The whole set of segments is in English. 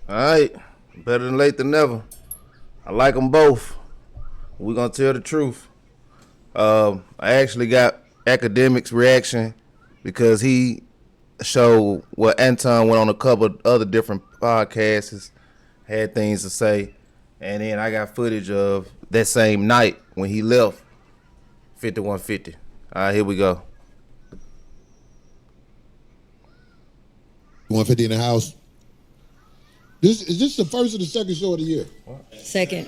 All right, better than late than never. I like them both. We're gonna tell the truth. I actually got academics reaction because he showed what Anton went on a couple of other different podcasts, had things to say, and then I got footage of that same night when he left 5150. All right, here we go. 150 in the house. Is this the first or the second show of the year? Second.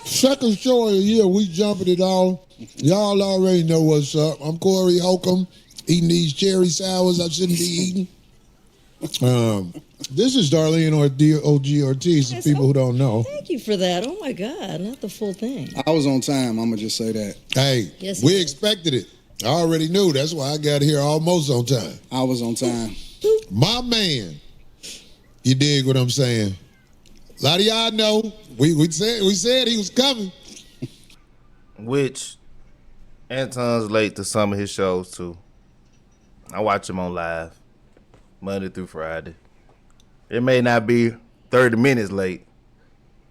Second show of the year, we jumping it all. Y'all already know what's up. I'm Corey Holcomb, eating these cherry sours I shouldn't be eating. This is Darlene or OG Ortiz, for people who don't know. Thank you for that. Oh my God, not the full thing. I was on time, I'm gonna just say that. Hey, Yes, we you did. expected it. I already knew. That's why I got here almost on time. I was on time. My man. You dig what I'm saying? A lot of y'all know. We said he was coming. Which Anton's late to some of his shows too. I watch him on live Monday through Friday. It may not be 30 minutes late.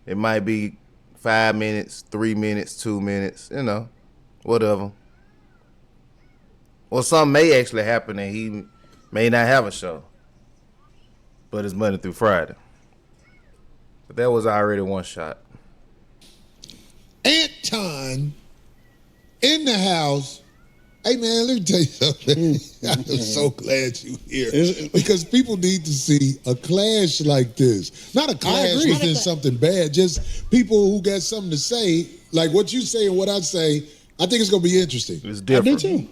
It might be 5 minutes, 3 minutes, 2 minutes, whatever. Or something may actually happen and he may not have a show. But it's Monday through Friday. But that was already one shot. Anton in the house. Hey man, let me tell you something. I'm so glad you here because people need to see a clash like this. Not a clash within something bad, just people who got something to say, like what you say and what I say. I think it's gonna be interesting. It's different. I do too.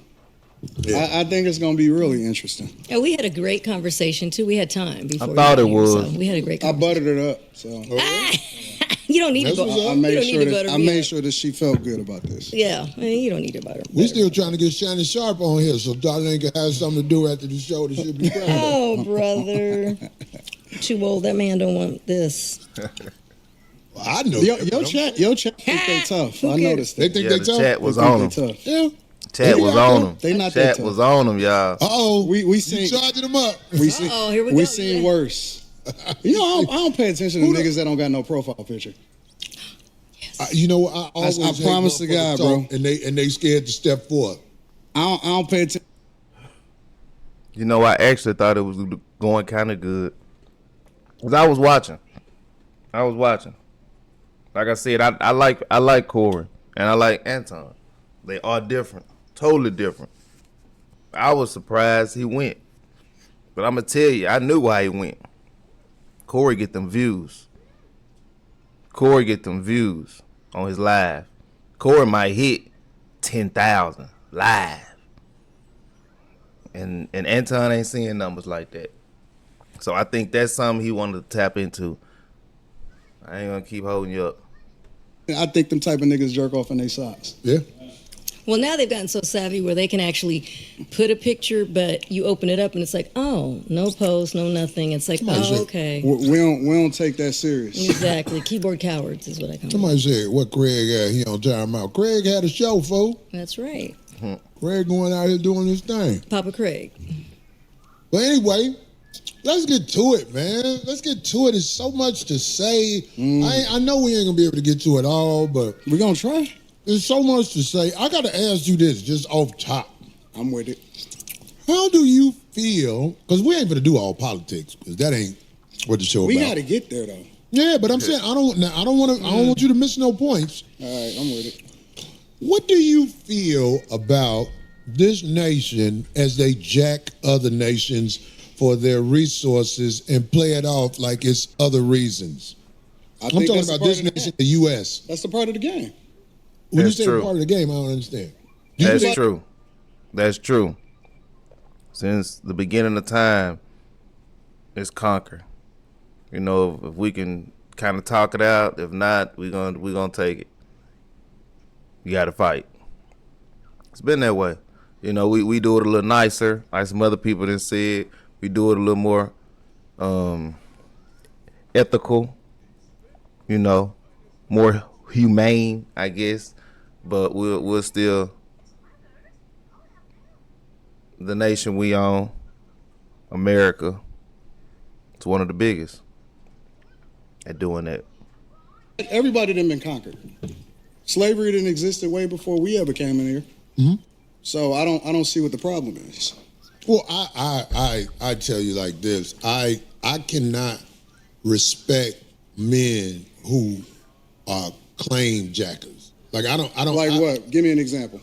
Yeah. I think it's gonna be really interesting. And we had a great conversation too. We had time before. I thought you it came, was. So we had a great I conversation. buttered it up, so You don't need That's to what's butter. up. I You made don't sure need to that butter I me made up. sure that she felt good about this. Yeah, you don't need to butter. We still trying to get Shannon Sharp on here so Darlene can have something to do after the show that she'll be proud of. Oh, brother. Too old. That man don't want this. Well, I know. Your chat think they tough. Who I cares? noticed They that. think Yeah, they the tough? chat was They think on they him. tough. Yeah. Chat was on him. They not that Chat tough. was on him, y'all. Uh-oh. We seen You charging them up. we seen Uh-oh, here we we go, seen yeah. worse. You know, I don't pay attention to niggas that don't got no profile picture. You know what? I always I hate promise to motherfuckers God, talk bro. And they scared to step forward. I don't pay attention. I actually thought it was going kind of good. Because I was watching. Like I said, I like Corey and I like Anton. They are different. Totally different. I was surprised he went. But I'm going to tell you, I knew why he went. Corey get them views. On his live. Corey might hit 10,000 live. And Anton ain't seeing numbers like that. So I think that's something he wanted to tap into. I ain't gonna keep holding you up. I think them type of niggas jerk off in their socks. Yeah. Well, now they've gotten so savvy where they can actually put a picture, but you open it up and it's like, oh, no post, no nothing. It's like, oh, okay. We don't take that serious. Exactly. Keyboard cowards is what I call them. Somebody said, what Craig had, he on time out. Craig had a show, fool. That's right. Craig going out here doing his thing. Papa Craig. But anyway, let's get to it, man. Let's get to it. There's so much to say. I know we ain't going to be able to get to it all, but We're gonna try. there's so much to say. I got to ask you this just off top. I'm with it. How do you feel? Because we ain't going to do all politics, because that ain't what the show We about. gotta get there though. Yeah, but I'm saying I don't want you to miss no points. All right, I'm with it. What do you feel about this nation as they jack other nations for their resources and play it off like it's other reasons? I I'm think talking that's a about part this of the nation, game. the U.S. That's the part of the game. When That's you say true. part of the game, I don't understand. You That's think- true. That's true. Since the beginning of time, it's conquer. If we can kind of talk it out, if not, we're gonna take it. You got to fight. It's been that way. We do it a little nicer, like some other people that said. We do it a little more ethical, more humane, I guess. But we're still the nation we own, America. It's one of the biggest. at doing that. Everybody done been conquered. Slavery didn't exist way before we ever came in here. Mhm. So I don't see what the problem is. Well, I tell you like this. I cannot respect men who are claim jackers. Like I don't Like what? Give me an example.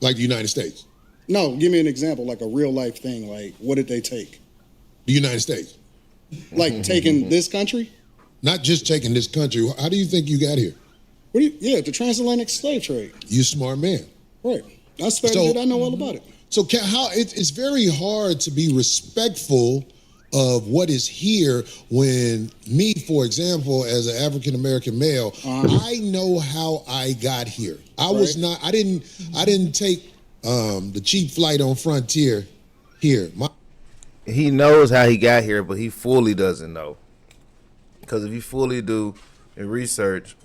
like the United States. No, give me an example, like a real life thing. Like, what did they take? The United States. Like taking this country? Not just taking this country. How do you think you got here? Yeah, the transatlantic slave trade. You a smart man. Right. I studied So- it. I know all about it. So it's very hard to be respectful of what is here when me, for example, as an African American male, I know how I got here. I was not. I didn't take the cheap flight on Frontier here. He knows how he got here, but he fully doesn't know. Because if you fully do and research,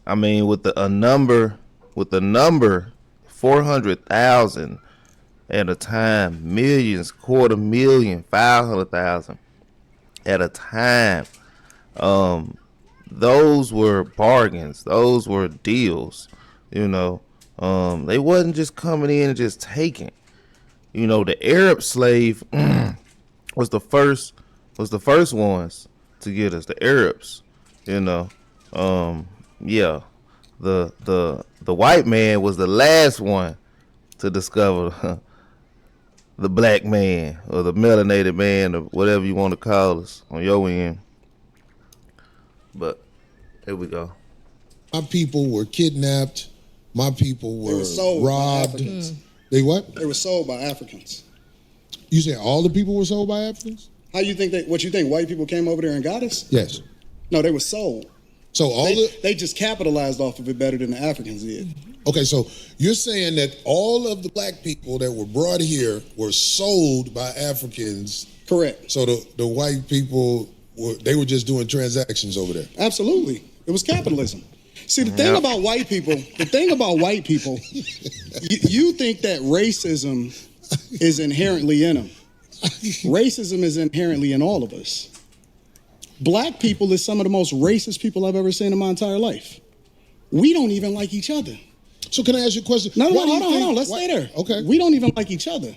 I mean, with the number 400,000 at a time, millions, 250,000, 500,000 at a time. Those were bargains. Those were deals. You know, they wasn't just coming in and just taking. You know, the Arab slave was the first ones to get us. The Arabs. You know, yeah. The white man was the last one to discover the black man or the melanated man or whatever you want to call us on your end. But here we go. My people were kidnapped. My people were sold by robbed. Africans. They what? They were sold by Africans. You say all the people were sold by Africans? How you think what you think white people came over there and got us? Yes. No, they were sold. So They just capitalized off of it better than the Africans did. Okay, so you're saying that all of the black people that were brought here were sold by Africans. Correct. So the white people were just doing transactions over there. Absolutely. It was capitalism. See, the thing about white people, you think that racism is inherently in them. Racism is inherently in all of us. Black people is some of the most racist people I've ever seen in my entire life. We don't even like each other. So can I ask you a question? No, hold on. Let's stay there. Okay. We don't even like each other.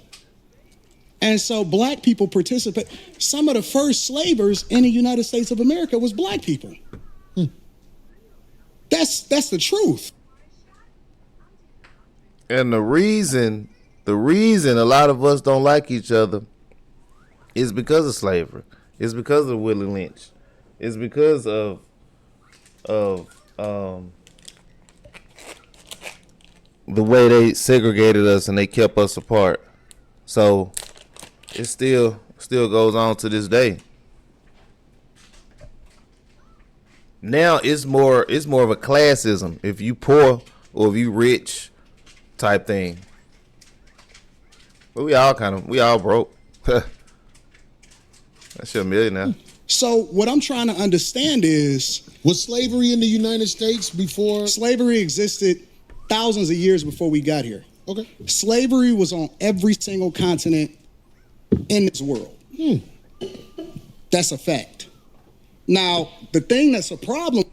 And so black people participate. Some of the first slavers in the United States of America was black people. That's the truth. And the reason a lot of us don't like each other is because of slavery. It's because of Willie Lynch. It's because of the way they segregated us and they kept us apart. So it still goes on to this day. Now it's more of a classism. If you poor or if you rich type thing. But we all broke. That's your millionaire. So what I'm trying to understand is, Was slavery in the United States before? slavery existed thousands of years before we got here. Okay. Slavery was on every single continent in this world. That's a fact. Now, the thing that's a problem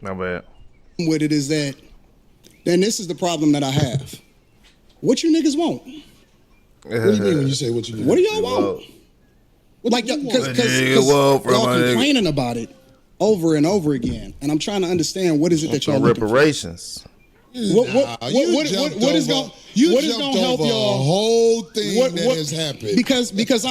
Not bad. with it is that, then this is the problem that I have. What you niggas want? What do you mean when you say what you do? What do y'all want? Like, because y'all complaining about it over and over again, and I'm trying to understand what is it that y'all looking for? Reparations. What is going to help y'all? A whole thing that has happened. Because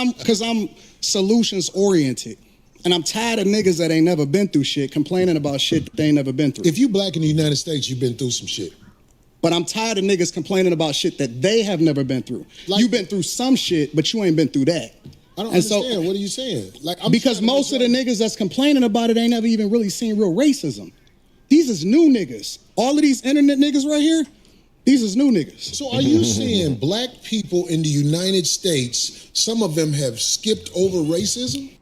I'm solutions oriented, and I'm tired of niggas that ain't never been through shit complaining about shit that they ain't never been through. If you black in the United States, you've been through some shit. But I'm tired of niggas complaining about shit that they have never been through. You've been through some shit, but you ain't been through that. I don't understand. What are you saying? Because most of the niggas that's complaining about it ain't never even really seen real racism. These is new niggas. All of these internet niggas right here, these is new niggas. So are you saying black people in the United States, some of them have skipped over racism?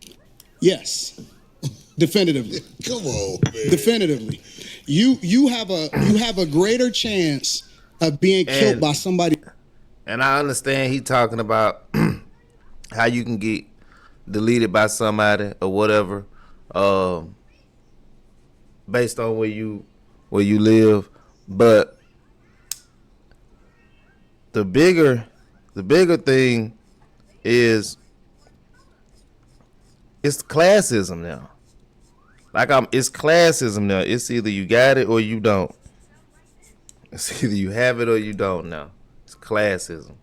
Yes. Definitively. Come on, man. Definitively. You have a greater chance of being killed by somebody. And I understand he talking about how you can get deleted by somebody or whatever, based on where you live. But the bigger thing is it's classism now. It's classism now. It's either you got it or you don't. It's either you have it or you don't now. It's classism.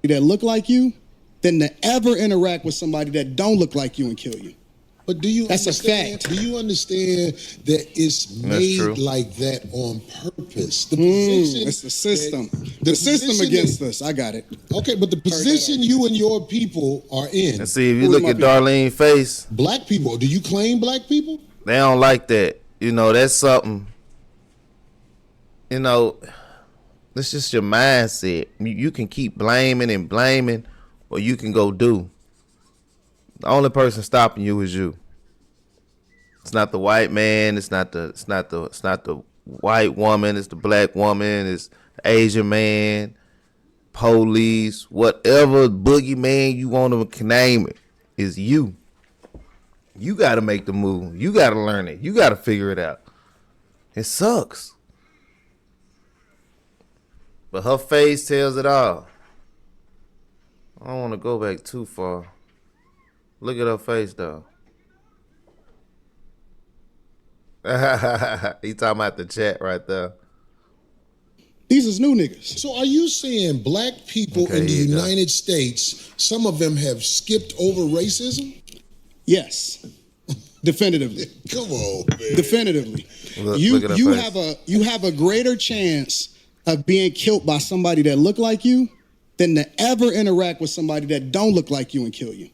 That look like you than to ever interact with somebody that don't look like you and kill you. But do you That's understand? a fact. Do you understand that it's made true. like that on purpose? The position, It's the system. that- The system position against that- us. I got it. Okay, but the position you and your people are in, And see, if you Who look my at people? Darlene's face, black people. Do you claim black people? they don't like that. You know, that's something. You know, that's just your mindset. You can keep blaming and blaming, or you can go do. The only person stopping you is you. It's not the white man. It's not the white woman. It's the black woman. It's the Asian man, police, whatever boogeyman you want to name it, is you. You got to make the move. You got to learn it. You got to figure it out. It sucks. But her face tells it all. I don't want to go back too far. Look at her face, though. He talking about the chat right there. These is new niggas. So are you saying black people Okay, in the here you go. United States, some of them have skipped over racism? Yes. Definitively. Come on, man. Definitively. Look you at her you face. have a greater chance of being killed by somebody that look like you than to ever interact with somebody that don't look like you and kill you.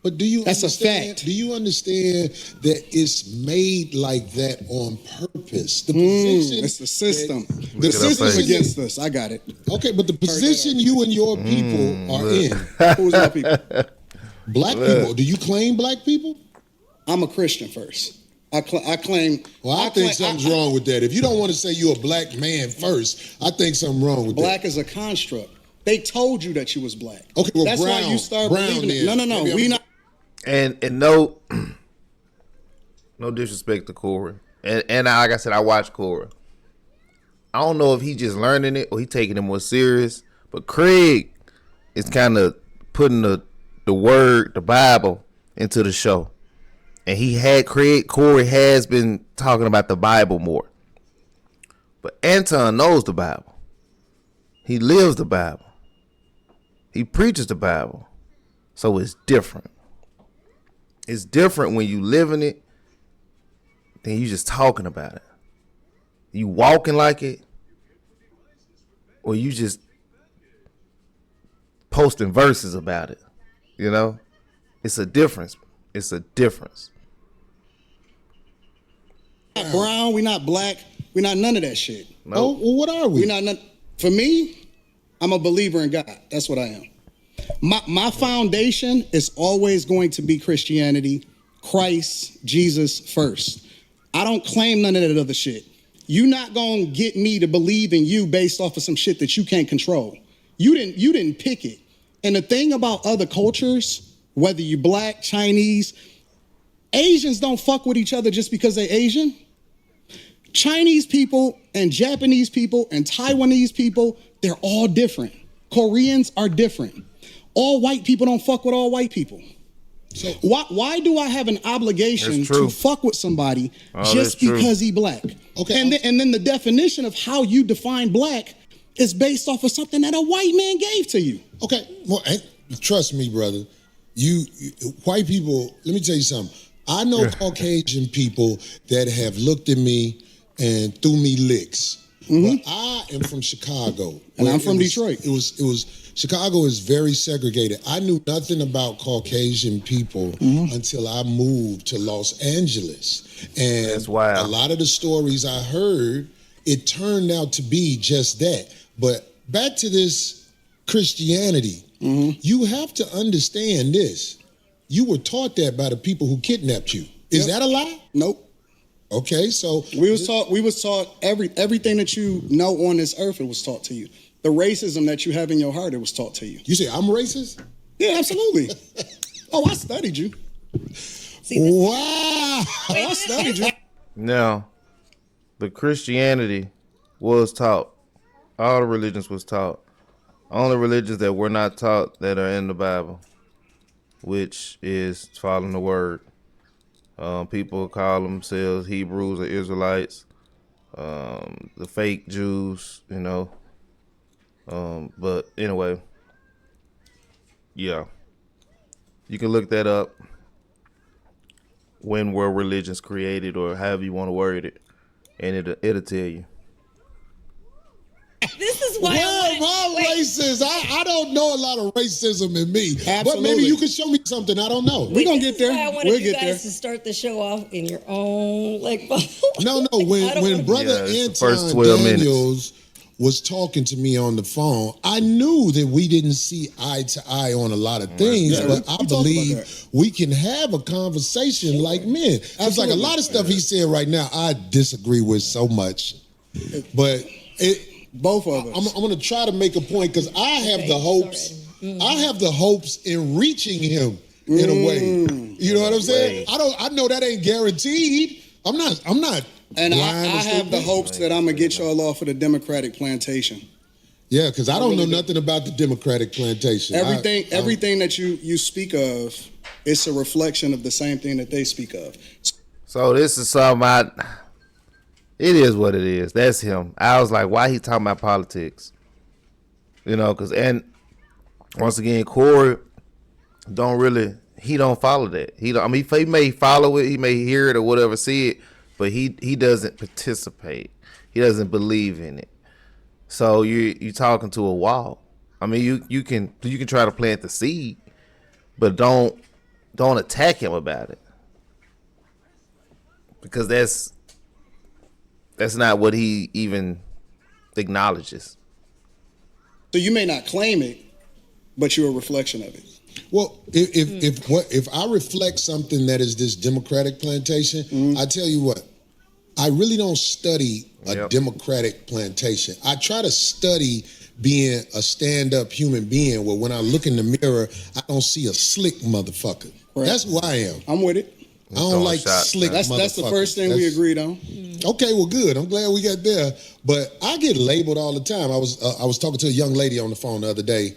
But do you That's a understand? fact. Do you understand that it's made like that on purpose? The position, It's the system. that- The Look at her system face. against us. I got it. Okay, but the position you and your people are in, Who's my people? black people. Do you claim black people? I'm a Christian first. I claim. Well, I think something's wrong with that. If you don't want to say you're a black man first, I think something wrong with Black is a construct. They told you that you was black. Okay, well, that's why brown- you start brown believing then. it. No, Maybe we I'm- not. And no disrespect to Corey. And like I said, I watch Corey. I don't know if he just learning it or he taking it more serious. But Craig is kind of putting the word, the Bible, into the show. And Corey has been talking about the Bible more. But Anton knows the Bible. He lives the Bible. He preaches the Bible. So it's different. It's different when you living it than you just talking about it. You walking like it, or you just posting verses about it. You know? It's a difference. It's a difference. We're not brown. We not black. We not none of that shit. No. Oh, well, what are we? We not none. For me, I'm a believer in God. That's what I am. My foundation is always going to be Christianity, Christ, Jesus first. I don't claim none of that other shit. You not gonna get me to believe in you based off of some shit that you can't control. You didn't pick it. And the thing about other cultures, whether you black, Chinese, Asians don't fuck with each other just because they Asian. Chinese people and Japanese people and Taiwanese people, they're all different. Koreans are different. All white people don't fuck with all white people. So why do I have an obligation That's true. to fuck with somebody Oh, just that's true. because he black? Okay. And then the definition of how you define black is based off of something that a white man gave to you. Okay, well, trust me, brother. You white people, let me tell you something. I know Caucasian people that have looked at me and threw me licks. But I am from Chicago. And I'm where from it was- Detroit. It was Chicago is very segregated. I knew nothing about Caucasian people until I moved to Los Angeles. And That's wild. a lot of the stories I heard, it turned out to be just that. But back to this Christianity, you have to understand this. You were taught that by the people who kidnapped you. Is that a lie? Nope. Okay, so We was taught everything that you know on this earth, it was taught to you. The racism that you have in your heart, it was taught to you. you say I'm racist? Yeah, absolutely. Oh, I studied you. Wow. I studied you. Now, the Christianity was taught. All the religions was taught. Only religions that were not taught that are in the Bible, which is following the word. People call themselves Hebrews or Israelites, the fake Jews, you know. But anyway, yeah, you can look that up. When were religions created, or however you want to word it, and it'll tell you. This is why Where am I racist? I don't know a lot of racism in me. But Absolutely. maybe you can show me something I don't know. We're going to get there. I wanted We'll you get guys there. to start the show off in your own No, when Brother Yeah, it's the Anton first 12 minutes. Daniels was talking to me on the phone, I knew that we didn't see eye to eye on a lot of things, Yeah, but we I talked about believe that. we can have a conversation like men. It's like a Absolutely. lot of stuff he said right now, I disagree with so much. But Both of us. I'm going to try to make a point because I have the hopes. I have the hopes in reaching him in a way. You know what I'm saying? I know that ain't guaranteed. I'm not. And I blind or have the stupid. hopes that I'm going to get y'all off of the Democratic plantation. Yeah, because I don't really know do. nothing about the Democratic plantation. Everything that you speak of, it's a reflection of the same thing that they speak of. So this is something it is what it is. That's him. I was like, why he talking about politics? You know, and once again, Corey he don't follow that. He may follow it, he may hear it or whatever, see it, but he doesn't participate. He doesn't believe in it. So you talking to a wall. I mean, you can try to plant the seed, but don't attack him about it, because that's not what he even acknowledges. Mm-hmm. So you may not claim it, but you're a reflection of it. Well, if I reflect something that is this Democratic plantation, I tell you what, I really don't study a Democratic plantation. I try to study being a stand-up human being where when I look in the mirror, I don't see a slick motherfucker. Right. That's who I am. I'm with it. I don't like slick motherfuckers. That's the first thing we agreed on. Okay, well, good. I'm glad we got there. But I get labeled all the time. I was talking to a young lady on the phone the other day,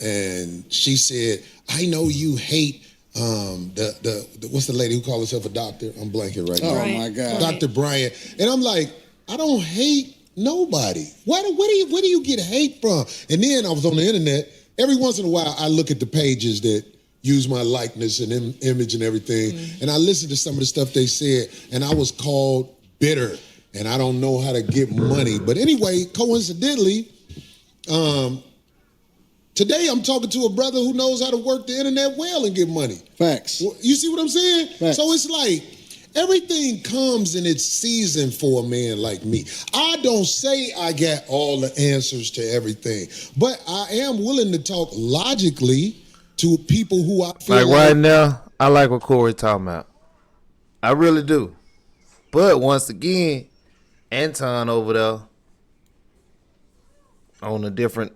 and she said, "I know you hate the what's the lady who calls herself a doctor? I'm blanking right now. Oh Right. my God. Dr. Bryant." And I'm like, I don't hate nobody. Where do you get hate from? And then I was on the internet. Every once in a while, I look at the pages that use my likeness and image and everything, and I listened to some of the stuff they said, and I was called bitter, and I don't know how to get money. But anyway, coincidentally, today I'm talking to a brother who knows how to work the internet well and get money. Facts. You see what I'm saying? Facts. So it's like everything comes in its season for a man like me. I don't say I got all the answers to everything, but I am willing to talk logically to people who I feel Like right now, I like what Corey talking about. I really do. But once again, Anton over there on a different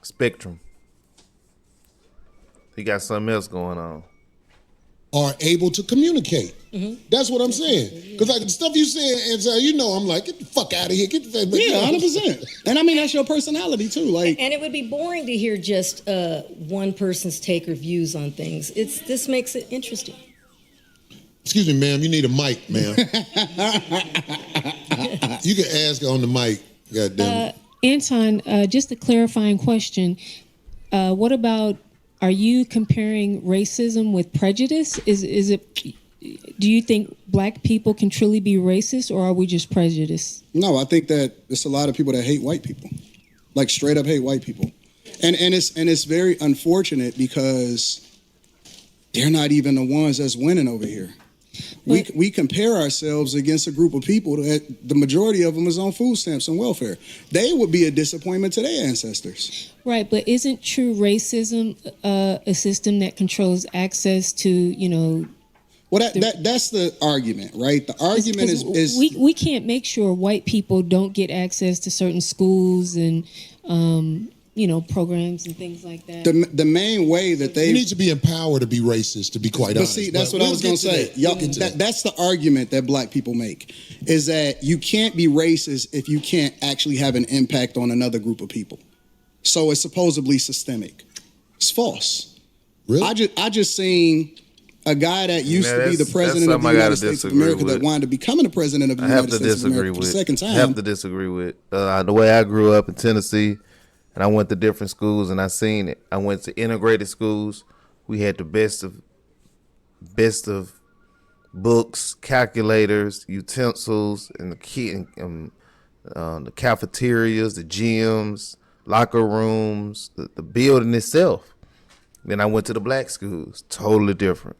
spectrum. He got something else going on. are able to communicate. That's what I'm saying. Because like the stuff you say, and so I'm like, get the fuck out of here. Get the fuck. Yeah, 100%. And I mean, that's your personality too. Like, And it would be boring to hear just one person's take or views on things. This makes it interesting. Excuse me, ma'am. You need a mic, ma'am. You can ask on the mic. God damn it. Anton, just a clarifying question. What about, are you comparing racism with prejudice? Is it, do you think black people can truly be racist, or are we just prejudiced? no, I think that there's a lot of people that hate white people, like straight up hate white people, and it's very unfortunate because they're not even the ones that's winning over here. We compare ourselves against a group of people that the majority of them is on food stamps and welfare. They would be a disappointment to their ancestors. Right, but isn't true racism a system that controls access to, Well, that's the argument, right? The argument is we can't make sure white people don't get access to certain schools and programs and things like that. The main way that they You need to be empowered to be racist, to be quite honest. See, that's what I was going to say. That's the argument that black people make, is that you can't be racist if you can't actually have an impact on another group of people. So it's supposedly systemic. It's false. Really? I just seen a guy that used to be the president of the United States of America that wanted to become the president of the United States of America for the second time. I have to disagree with the way I grew up in Tennessee, and I went to different schools and I seen it. I went to integrated schools. We had the best of books, calculators, utensils, and the cafeterias, the gyms, locker rooms, the building itself. Then I went to the black schools, totally different.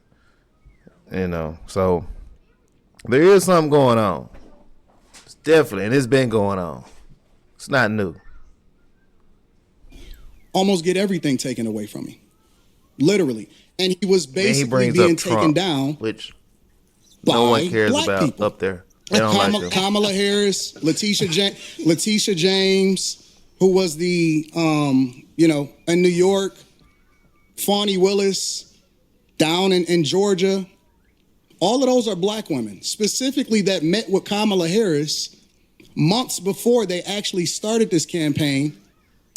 So there is something going on. It's definitely, and it's been going on. It's not new. Almost get everything taken away from me, literally. And he was basically being taken down, which by no one cares black about people. up there. They don't like him. Kamala Harris, Letitia James, who was the in New York, Fani Willis, down in Georgia. All of those are black women, specifically that met with Kamala Harris months before they actually started this campaign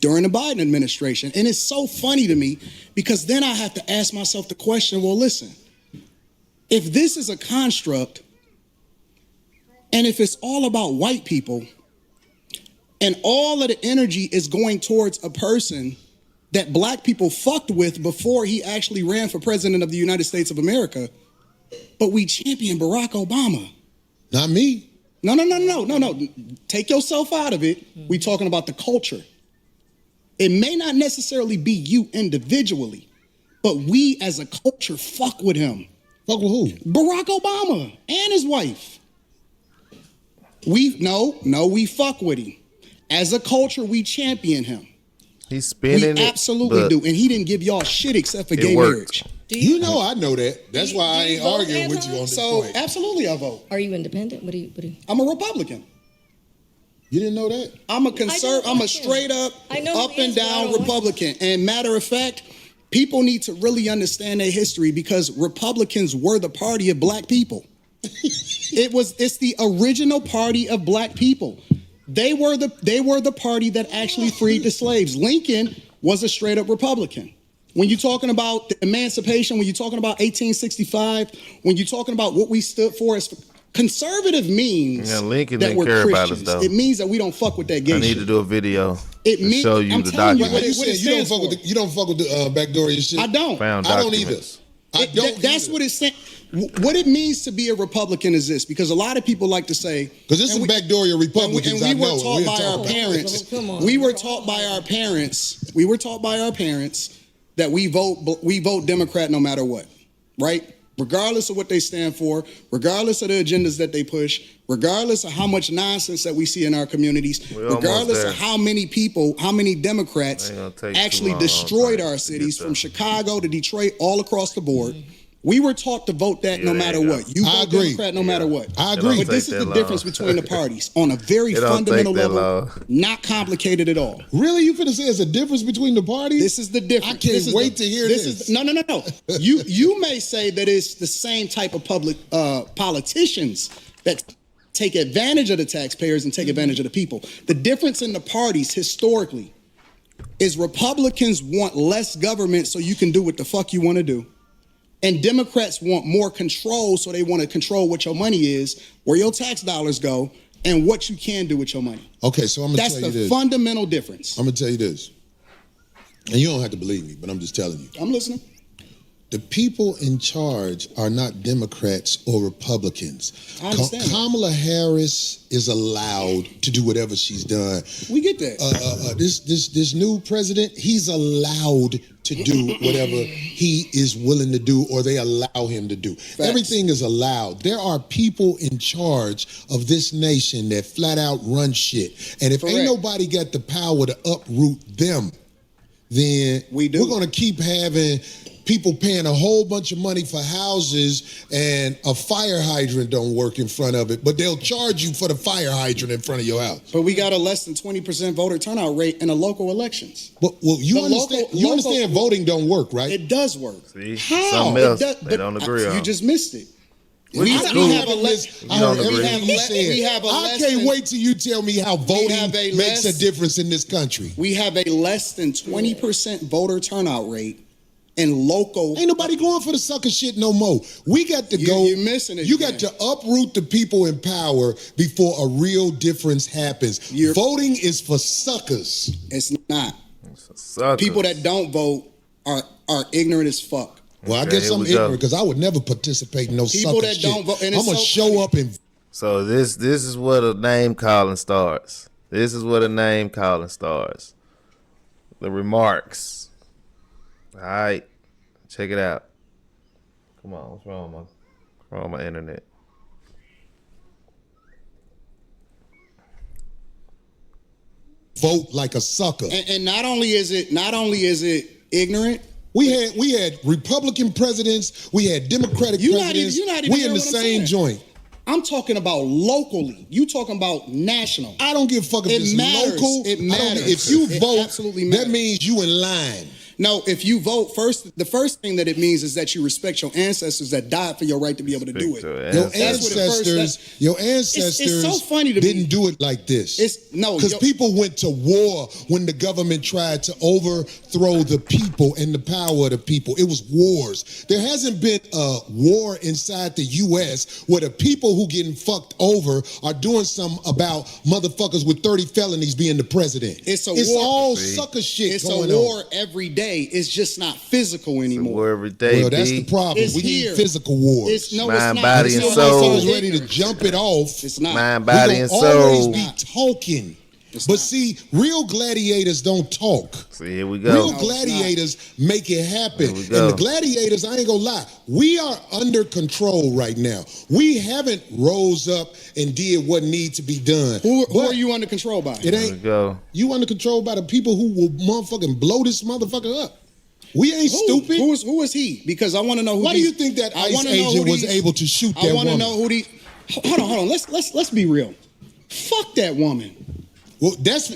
during the Biden administration. And it's so funny to me because then I have to ask myself the question, well, listen, if this is a construct and if it's all about white people and all of the energy is going towards a person that black people fucked with before he actually ran for president of the United States of America, but we champion Barack Obama. Not me. No. Take yourself out of it. We talking about the culture. It may not necessarily be you individually, but we as a culture fuck with him. Fuck with who? Barack Obama and his wife. We fuck with him. As a culture, we champion him. He's spinning We absolutely do. And he didn't give y'all shit except for gay worked. marriage. You know I know that. That's why I do you ain't vote, arguing with you Anton? on this So point. absolutely I vote. Are you independent? What do you? I'm a Republican. You didn't know that? I'm a I don't I'm a like him. straight up, I know up he and is, but I down don't like Republican. And matter of fact, people need to really understand their history because Republicans were the party of black people. It's the original party of black people. They were the party that actually freed the slaves. Lincoln was a straight up Republican. When you're talking about the emancipation, when you're talking about 1865, when you're talking about what we stood for as conservative means Lincoln that didn't we're care about us, Christians. though. It means that we don't fuck with that gay I need shit. to do a video It to mean- show you I'm the telling you, document. You said you don't fuck with the backdoor shit? I don't. Found I don't either. documents. I don't That's either. what it's saying. What it means to be a Republican is this, because a lot of people like to say, Because there's some backdoor Republicans and we I were know. taught We'll by talk our about parents. Come on. We were taught by our parents. We were taught by our parents that we vote Democrat no matter what, right? Regardless of what they stand for, regardless of the agendas that they push, regardless of how much nonsense that we see in our communities, We're almost regardless there. of how many people, how many Democrats Ain't gonna take too actually long, destroyed time our to cities get from there. Chicago to Detroit, all across the board. We were taught to vote that no Yeah, matter there you what. go. You I vote agree. Democrat no matter what. I It agree. don't But this take is that the long. difference between the parties on a very It don't fundamental take that level, long. not complicated at all. Really? You finna say it's a difference between the parties? This is the difference. I can't This is wait to hear this. Is, no. You may say that it's the same type of public politicians that take advantage of the taxpayers and take advantage of the people. The difference in the parties historically is Republicans want less government so you can do what the fuck you want to do. And Democrats want more control, so they want to control what your money is, where your tax dollars go, and what you can do with your money. Okay, so I'm going to That's tell you the this. fundamental difference. I'm going to tell you this. And you don't have to believe me, but I'm just telling you. I'm listening. The people in charge are not Democrats or Republicans. I understand that. Kamala Harris is allowed to do whatever she's done. We get that. This new president, he's allowed to do whatever he is willing to do or they allow him to do. Everything is allowed. There are people in charge of this nation that flat out run shit. And if ain't Correct. nobody got the power to uproot them, then We do. we're going to keep having people paying a whole bunch of money for houses and a fire hydrant don't work in front of it, but they'll charge you for the fire hydrant in front of your house. But we got a less than 20% voter turnout rate in the local elections. But you understand voting don't work, right? It does work. See, How? something else It does, they don't agree on. You just missed it. We have a less. I heard everything you said. we have a I less can't than- wait till you tell me how voting have a makes a less- difference in this country. We have a less than 20% voter turnout rate in local. Ain't nobody going for the sucker shit no more. We got to go. You're missing it. You got to uproot the people in power before a real difference happens. Voting is for suckers. It's not. Suckers. People that don't vote are ignorant as fuck. Well, I Okay, guess here I'm we go. ignorant because I would never participate in no People sucker that shit. don't vote, and I'm it's gonna so show funny. up and So this is where the name calling starts. This is where the name calling starts. The remarks. All right, check it out. Come on, what's wrong with my internet? vote like a sucker. And not only is it ignorant. We had Republican presidents, we had Democratic presidents. You're not even we hearing in the what I'm same saying. joint. I'm talking about locally. You talking about national. I don't give a fuck if It it's matters. local. It I don't- matters. If you It vote, absolutely that matters. means you in line. No, if you vote first, the first thing that it means is that you respect your ancestors that died for your right to be able to do it. Your That's what it first- ancestors it's so funny to me. didn't do it like this. No, because people went to war when the government tried to overthrow the people and the power of the people. It was wars. There hasn't been a war inside the U.S. where the people who getting fucked over are doing something about motherfuckers with 30 felonies being the president. It's a It's war. all sucker shit It's going a war on. every day. It's just not physical anymore. War every day. Well, that's B. the problem. It's We here. need physical wars. It's no, Mind, it's not. body, It's and not. soul. I was ready to jump it off. It's not. Mind, We body, gonna and always soul. be talking. It's But not. see, real gladiators don't talk. See, here we go. Real gladiators make it happen. Here we And go. the gladiators, I ain't gonna lie, we are under control right now. We haven't rose up and did what needs to be done. Who But are you under control by? It Here we ain't go. you under control by the people who will motherfucking blow this motherfucker up. We ain't stupid. Who is he? Because I want to know who. Why do you think that I ICE wanna know agent who was these- able to shoot that I want to woman? know who the. Hold on. Let's be real. Fuck that woman. Well, that's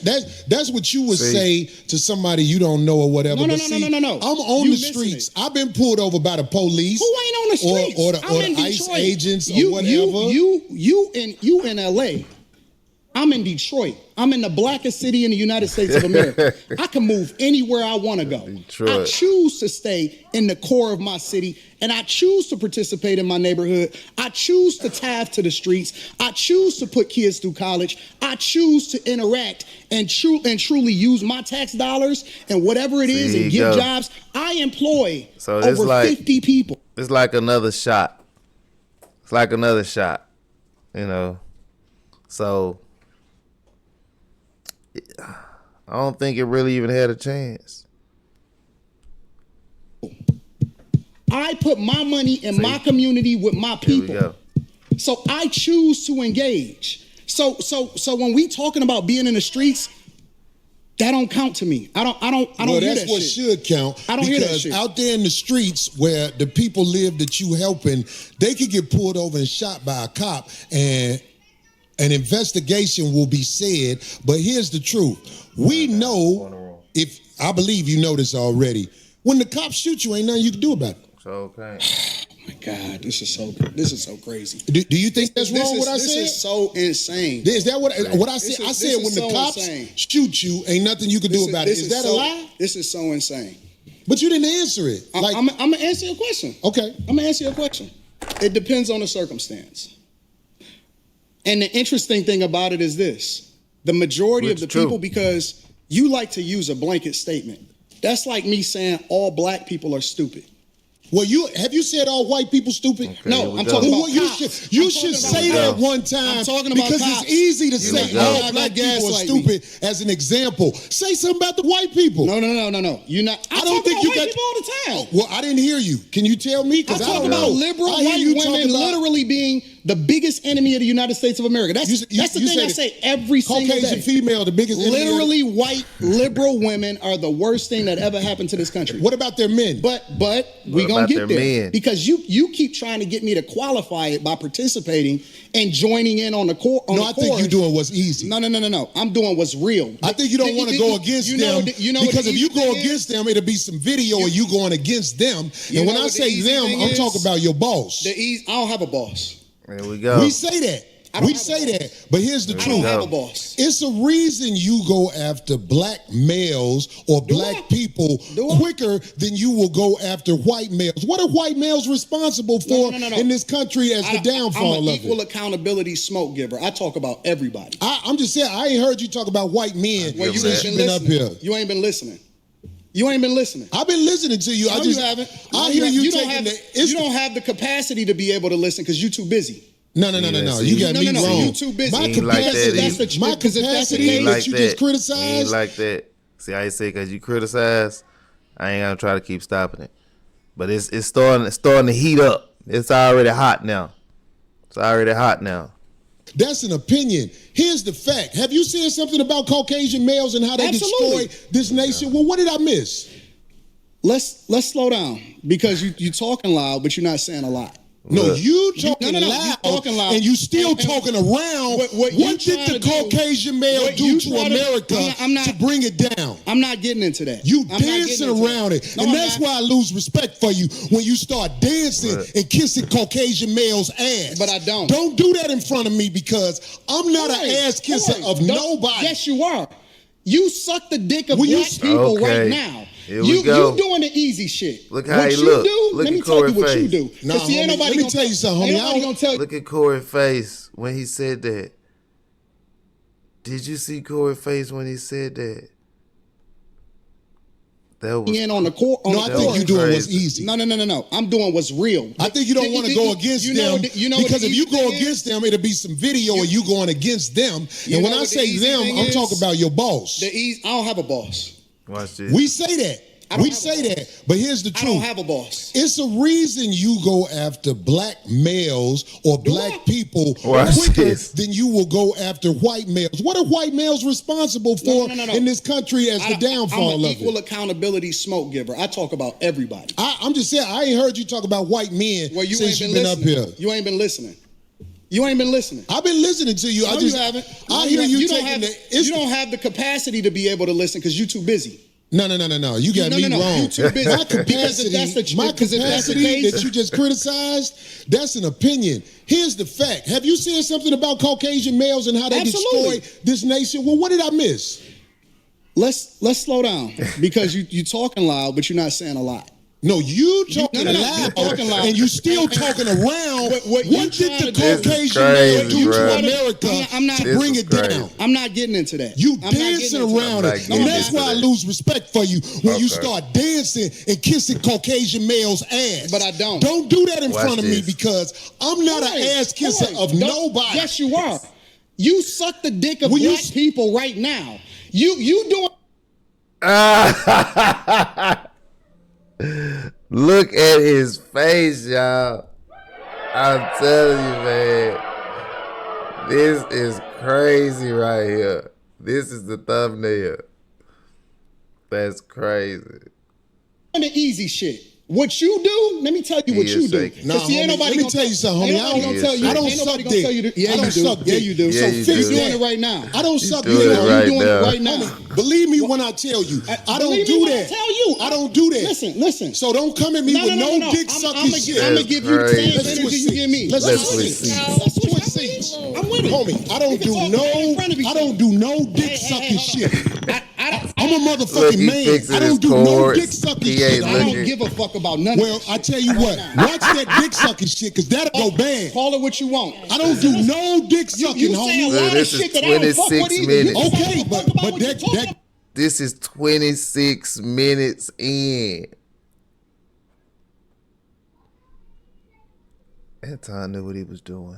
what you would See. say to somebody you don't know or whatever. No, but no, see, no, no, no, no. I'm on You the missing streets. it. I've been pulled over by the police. Who ain't on the streets? Or the I'm in ICE Detroit. agents or whatever. You in LA. I'm in Detroit. I'm in the blackest city in the United States of America. I can move anywhere I want to go. Detroit. I choose to stay in the core of my city, and I choose to participate in my neighborhood. I choose to tithe to the streets. I choose to put kids through college. I choose to interact and truly use my tax dollars and whatever it is There and you give go. jobs. I employ So it's over like- 50 people. It's like another shot. It's like another shot. You know. So I don't think it really even had a chance. I put my money in my community with my Here we people. go. So I choose to engage. So when we talking about being in the streets, that don't count to me. I don't Well, hear that's that what shit. should count. I don't hear that because shit. out there in the streets where the people live that you helping, they could get pulled over and shot by a cop, and an investigation will be said. But here's the truth: we know, if I believe you know this already, when the cops shoot you, ain't nothing you can do about it. So okay. Oh my God, this is so crazy. Do you think that's wrong? What I This said? is so insane. Is that what I said? This is- I this said is when the so cops insane. shoot you, ain't nothing you can do about it. Is that a lie? This is so insane. But you didn't answer it. I'm gonna answer your question. Okay. I'm gonna answer your question. It depends on the circumstance. And the interesting thing about it is this: the majority of Which the true. people, because you like to use a blanket statement. That's like me saying all black people are stupid. Well, have you said all white people stupid? Okay, No, here we I'm go. talking Well, about you cops. should I'm talking say about that one time. I'm talking about because cops. it's easy to Here say we go. all Y'all black got people are gaslight me. stupid as an example. Say something about the white people. No. You're not. I don't think you white got. people all the time. Well, I didn't hear you. Can you tell me? I'm Because I talking don't about know. liberal I hear white you women talking about- literally being the biggest enemy of the United States of America. That's the thing I say every single day. Caucasian female, the biggest enemy. Literally, white liberal women are the worst thing that ever happened to this country. What about their men? But we gonna get there men? because you keep trying to get me to qualify it by participating and joining in on the core. I think you're doing what's easy. No. I'm doing what's real. I think you don't want to go against them because if you go against them, it'll be some video of you going against them. And when I say them, I'm talking about your boss. I don't have a boss. There we go. We say that. We say that, but here's the I truth. don't have a boss. It's a reason you go after black males or black people quicker than you will go after white males. What are white males responsible for in this country as the downfall I'm an of equal it? accountability smoke giver. I talk about everybody. I'm just saying, I ain't heard you talk about white men since you've been up here. You ain't been listening. You ain't been listening. I've been listening to you. No, you haven't. I hear you don't taking you don't have the capacity to be able to listen because you're too busy. No. You got me wrong. You too busy. My He ain't like capacity, that my capacity that you just He ain't criticized. like that. See how you say because you criticize, I ain't gonna try to keep stopping it. But it's starting to heat up. It's already hot now. That's an opinion. Here's the fact. Have you seen something about Caucasian males and how they Absolutely. destroy this nation? Well, what did I miss? Let's slow down because you talking loud, but you're not saying a lot. No, you talking you loud, talking loud, and you still and talking around. What did the Caucasian male do to America to bring it down? I'm not getting into that. You dancing around it. And that's why I lose respect for you when you start dancing and kissing Caucasian males' ass. But I don't. Don't do that in front of me because I'm not an ass kisser of nobody. Yes, you are. You suck the dick of black people right now. Here we go. You doing the easy shit. Look how what he you look. do, Look let me at tell you Corey's what you face. do. Nah, homie, let me tell you something, homie. Ain't nobody gonna tell you. Look at Corey's face when he said that. Did you see Corey's face when he said that? That was In on the court. No, I think you're doing what's easy. No. I'm doing what's real. I think you don't want to go against them because if you go against them, it'll be some video of you going against them. And when I say them, I'm talking about your boss. I don't have a boss. Watch this. We say that. We say that. But here's the truth. I don't have a boss. It's a reason you go after black males or black people Watch quicker this. than you will go after white males. What are white males responsible for in this country as the downfall I'm an of equal it? accountability smoke giver. I talk about everybody. I'm just saying, I ain't heard you talk about white men since you've been up here. You ain't been listening. You ain't been listening. I've been listening to you. No, you haven't. I hear you don't taking have, You don't have the capacity to be able to listen because you're too busy. No. You got me wrong. You too busy. My capacity that you just criticized, that's an opinion. Here's the fact. Have you seen something about Caucasian males and how they destroy this nation? Well, what did I miss? Let's slow down because you talking loud, but you're not saying a lot. No, you talking loud, and you still talking around. What did the Caucasian male do to America to bring it down? I'm not getting into that. You dancing around it, and that's why I lose respect for you when you start dancing and kissing Caucasian males' ass. But I don't. Don't do that in front of me because I'm not an ass kisser of nobody. Yes, you are. You suck the dick of black people right now. You doing. Look at his face, y'all. I'm telling you, man. This is crazy right here. This is the thumbnail. That's crazy. The easy shit. What you do, let me tell you what you do. Nah, homie, let me tell you something, homie. I don't suck dick. Yeah, you do. Yeah, you do. Yeah, So you you're do. doing it right now. I don't suck dick. doing it right You're doing now. it right now. Homie, believe me when I tell you. I don't do that. I don't do that. Listen. So don't come at me with no dick sucking shit. I'm gonna give you the same Let's energy you give me. Let's switch switch seats. I'm with it. Homie, I don't do no dick sucking shit. I'm a motherfucking man. I don't do no dick sucking shit. I don't give a fuck about none of Well, I tell you what, watch that dick sucking shit, because that'll go bad. Call it what you want. I don't do no dick sucking, You say a homie. lot of This is shit that I don't fuck with 26 either. You minutes. Okay, fuck but about what you that talking This is 26 minutes in. Anton knew what he was doing.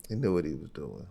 He knew what he was doing.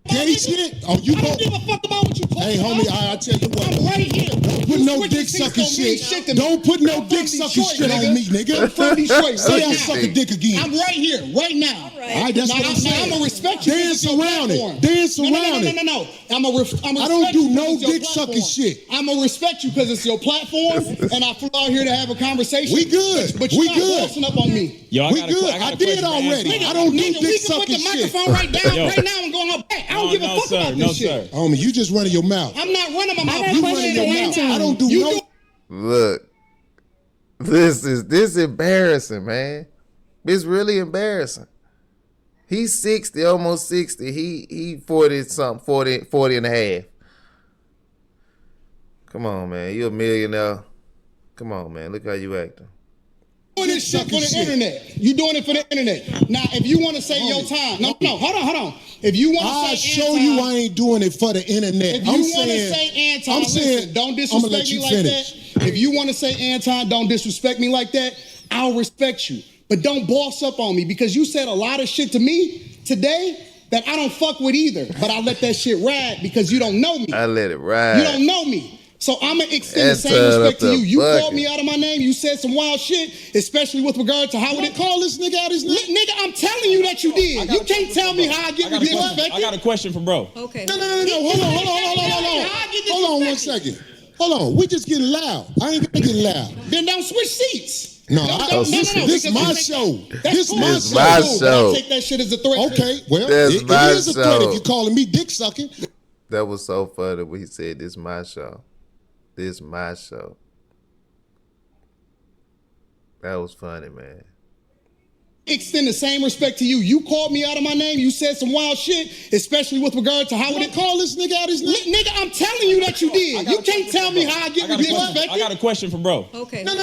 gay shit. Oh, you I go. don't give a fuck about what you talking Hey, homie, I tell you what. I'm right here. Don't put no dick sucking shit. Don't put no dick sucking shit on me, nigga. I'm from Detroit. Say I right suck now. a dick again. I'm right here, right now. All right, that's what I'm saying. I'm gonna respect you. Dance around it. Dance around it. No. I don't do no dick sucking shit. I'm gonna respect you because it's your platform, and I flew out here to have a conversation. We good. But you're not bossing up on me. Yo, We good. I did already. I don't do dick sucking shit. We can put the microphone right down right now and go on her back. I don't give a fuck about this shit. Homie, you just running your mouth. I'm not running my mouth. got a You question running your for mouth. Anton. I don't do no. Look, this embarrassing, man. It's really embarrassing. He's 60, almost 60. He 40 something, 40 and a half. Come on, man. You're a millionaire. Come on, man. Look how you acting. Doing this shit for the internet. You doing it for the internet. Now, if you want to say your time, no, hold on. If you want to I'll say show Anton, you I ain't doing it for the internet. if you want to say Anton, listen, don't disrespect me like that. If you want to say Anton, don't disrespect me like that. I'll respect you, but don't boss up on me because you said a lot of shit to me today that I don't fuck with either. But I let that shit ride because you don't know me. I let it ride. You don't know me. So I'm going to extend the same respect to you. You called me out of my name. You said some wild shit, especially with regard to how would it call this nigga out his name? Nigga, I'm telling you that you did. You can't tell me how I get disrespected. I got a question for bro. Okay. No. Hold on 1 second. Hold on. We just getting loud. I ain't gonna get loud. Then don't switch seats. No, this my show. This my show. I take that shit as a threat. Okay, well, That's it my is a threat show. if you're calling me dick sucking. That was so funny when he said, "This my show. This my show." That was funny, man. Extend the same respect to you. You called me out of my name. You said some wild shit, especially with regard to how would it call this nigga out his name? Nigga, I'm telling you that you did. You can't tell me how I get disrespected. I got a question for bro. Okay. No.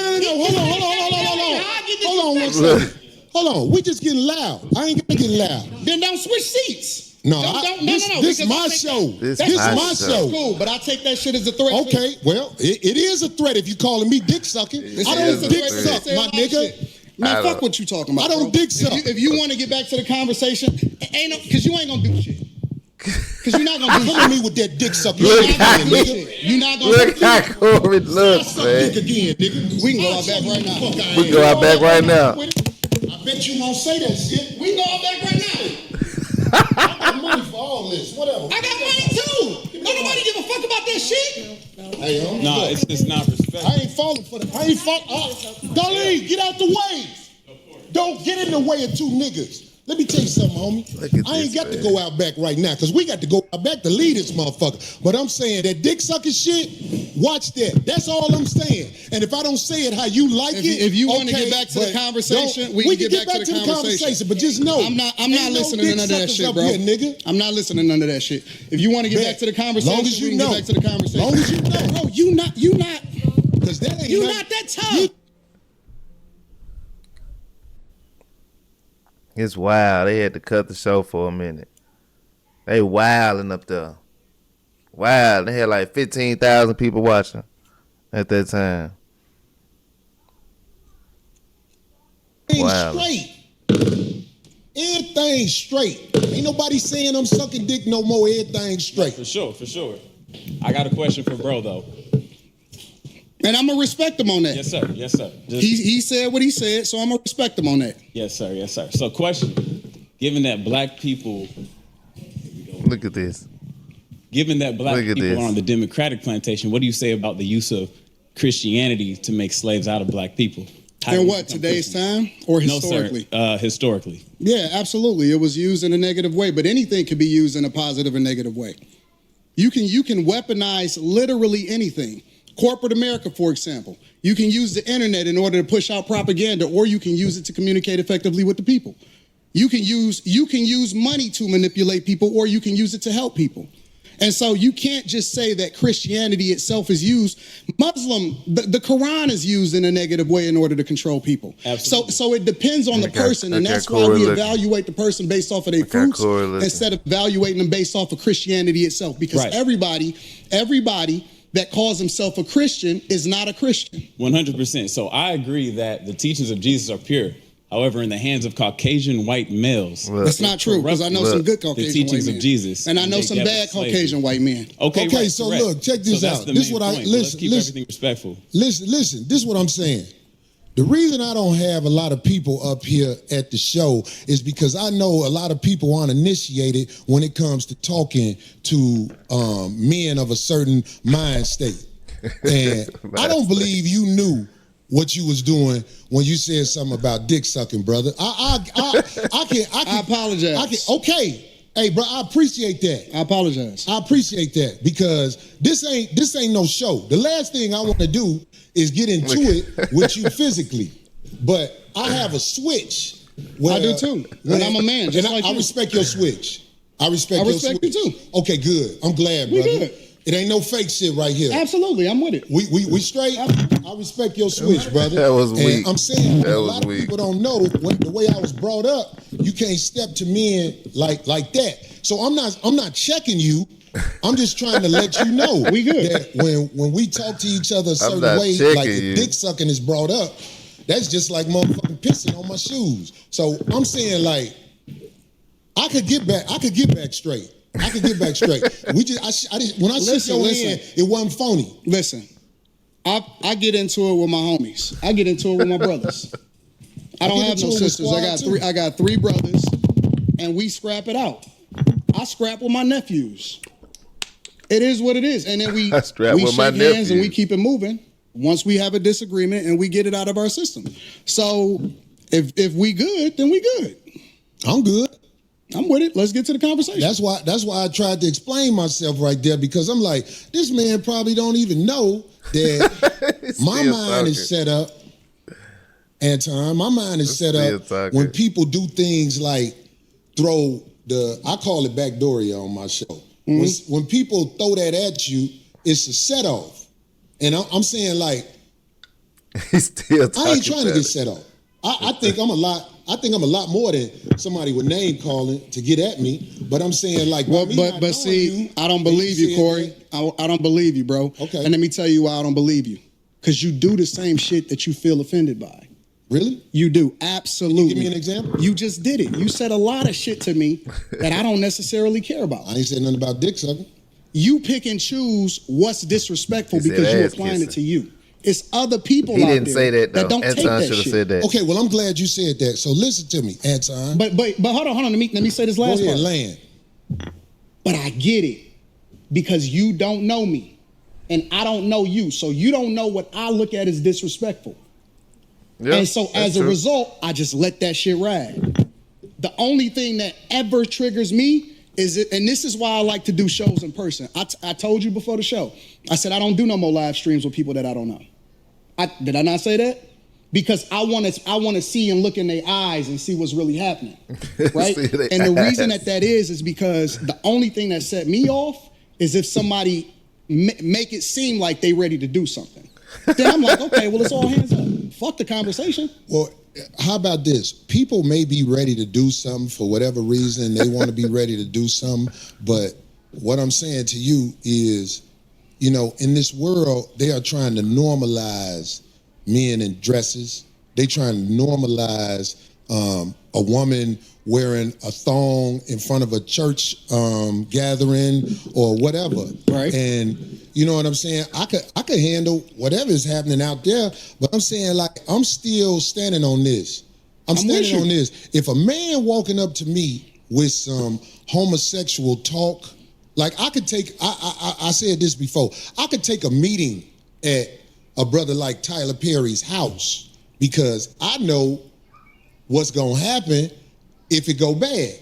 Hold on 1 second. Hold on. We just getting loud. I ain't gonna get loud. Then don't switch seats. No, this because my I take show. This This my my show. show. Cool, but I take that shit as a threat. Okay, well, it is a threat if you calling me dick sucking. I is don't a dick threat. suck, my nigga. Man, I fuck don't- what you talking about. I don't bro. dick suck. If you want to get back to the conversation, because you ain't gonna do shit. Because you're not gonna do Come at shit. me with that dick sucking. Look shit, how nigga. You're not gonna Look do how shit. Corey looks, Suck man. dick again, nigga. We can go out back right now. We can go out back right now. I bet you won't say that shit. We can go out back right now. I got money for all this. Whatever. I got money too. Don't nobody give a fuck about that shit. Hey, yo. Nah, it's just not respect. I ain't falling for that. I ain't falling. Darlene, get out the way. Don't get in the way of two niggas. Let me tell you something, homie. Look at I ain't this, got to man. go out back right now because we got to go out back to lead this motherfucker. But I'm saying that dick sucking shit, watch that. That's all I'm saying. And if I don't say it how you like If you want to okay, get back to the but conversation, don't- we can get back to the conversation. But just know, I'm not ain't listening no to none of that dick shit, suckers bro. up here, nigga. I'm not listening to none of that shit. If you want to get back to the conversation, Long as you we can know. get back to the conversation. Long as you know. Bro, you not Because that ain't not that tough. It's wild. They had to cut the show for a minute. They wilding up there. Wild. They had like 15,000 people watching at that time. Wow. Straight. Everything straight. Ain't nobody saying I'm sucking dick no more. Everything straight. For sure. I got a question for bro though. And I'm gonna respect him on that. Yes, sir. Just, He said what he said, so I'm gonna respect him on that. yes, sir. So question, given that black people Look at this. Given that black Look at people this. are on the Democratic plantation, what do you say about the use of Christianity to make slaves out of black people? How do In we what, become today's Christians? time or No, historically? sir. Historically. Yeah, absolutely. It was used in a negative way, but anything can be used in a positive or negative way. You can weaponize literally anything. Corporate America, for example. You can use the internet in order to push out propaganda, or you can use it to communicate effectively with the people. You can use money to manipulate people, or you can use it to help people. And so you can't just say that Christianity itself is used. The Quran is used in a negative way in order to control people. Absolutely. So it depends on the person, and I got that's why Corey we looking. evaluate the person based off of their got fruits Corey looking. instead of evaluating them based off of Christianity itself. Because Right. everybody that calls himself a Christian is not a Christian. 100%. So I agree that the teachings of Jesus are pure. However, in the hands of Caucasian white males, Look. That's not true, because I know some good Caucasian teachings white of men. Jesus, And I know they some gave bad us slavery. Caucasian white men. Okay, Okay, right, so correct. look, check this So that's out. the This main what I- point. Let's listen, keep listen. everything respectful. Listen, this is what I'm saying. The reason I don't have a lot of people up here at the show is because I know a lot of people aren't initiated when it comes to talking to men of a certain mind state. And I don't believe you knew what you was doing when you said something about dick sucking, brother. I apologize. Okay. Hey, bro, I appreciate that. I apologize. I appreciate that because this ain't no show. The last thing I want to do is get into it with you physically. But I have a switch. I do too. And I'm a man, just like you. I respect your switch. I respect you too. Okay, good. I'm glad, brother. We good. It ain't no fake shit right here. Absolutely, I'm with it. We straight. I respect your switch, brother. That was weak. And I'm saying That a was lot of weak. people don't know the way I was brought up. You can't step to men like that. So I'm not checking you. I'm just trying to let you know We good. that when we talk to each other a certain not way, checking like you. if dick sucking is brought up, that's just like motherfucking pissing on my shoes. So I'm saying like I could get back straight. I could get back straight. When I shook your hand, it wasn't phony. Listen, I get into it with my homies. I get into it with my brothers. I don't have no sisters. I got three brothers, and we scrap it out. I scrap with my nephews. It is what it is, and then we shake hands and we keep it moving. Once we have a disagreement and we get it out of our system. So if we good, then we good. I'm good. I'm with it. Let's get to the conversation. That's why I tried to explain myself right there, because I'm like, this man probably don't even know that my mind is set up, Anton. My mind is set up when people do things like throw I call it backdooria on my show. Mm-hmm. When people throw that at you, it's a set off. And I'm saying like, He's still talking. I ain't trying to get set off. I think I'm a lot more than somebody with name calling to get at me. But I'm saying like, but see, I don't believe you, Corey. I don't believe you, bro. Okay. And let me tell you why I don't believe you. Because you do the same shit that you feel offended by. Really? You do, absolutely. Give me an example. You just did it. You said a lot of shit to me that I don't necessarily care about. I ain't said nothing about dick sucking. You pick and choose what's disrespectful because you're applying it to you. It's other people out there. He didn't say that, though. Don't take Anton that should have shit. said that. Okay, well, I'm glad you said that. So listen to me, Anton. But hold on. Let me say this last Go ahead, part. land. But I get it because you don't know me and I don't know you. So you don't know what I look at as disrespectful. Yeah, and so as a result, I just let that shit ride. The only thing that ever triggers me is it, and this is why I like to do shows in person. I told you before the show, I said I don't do no more live streams with people that I don't know. Did I not say that? Because I want to see and look in their eyes and see what's really happening, right? And the reason that is because the only thing that set me off is if somebody make it seem like they ready to do something. Then I'm like, okay, well, it's all hands up. Fuck the conversation. Well, how about this? People may be ready to do something for whatever reason. They want to be ready to do something. But what I'm saying to you is, you know, in this world, they are trying to normalize men in dresses. They trying to normalize a woman wearing a thong in front of a church gathering or whatever. Right. And you know what I'm saying? I could handle whatever is happening out there, but I'm saying like I'm still standing on this. I'm standing on this. If a man walking up to me with some homosexual talk, like I could take, I said this before, I could take a meeting at a brother like Tyler Perry's house because I know what's gonna happen if it go bad.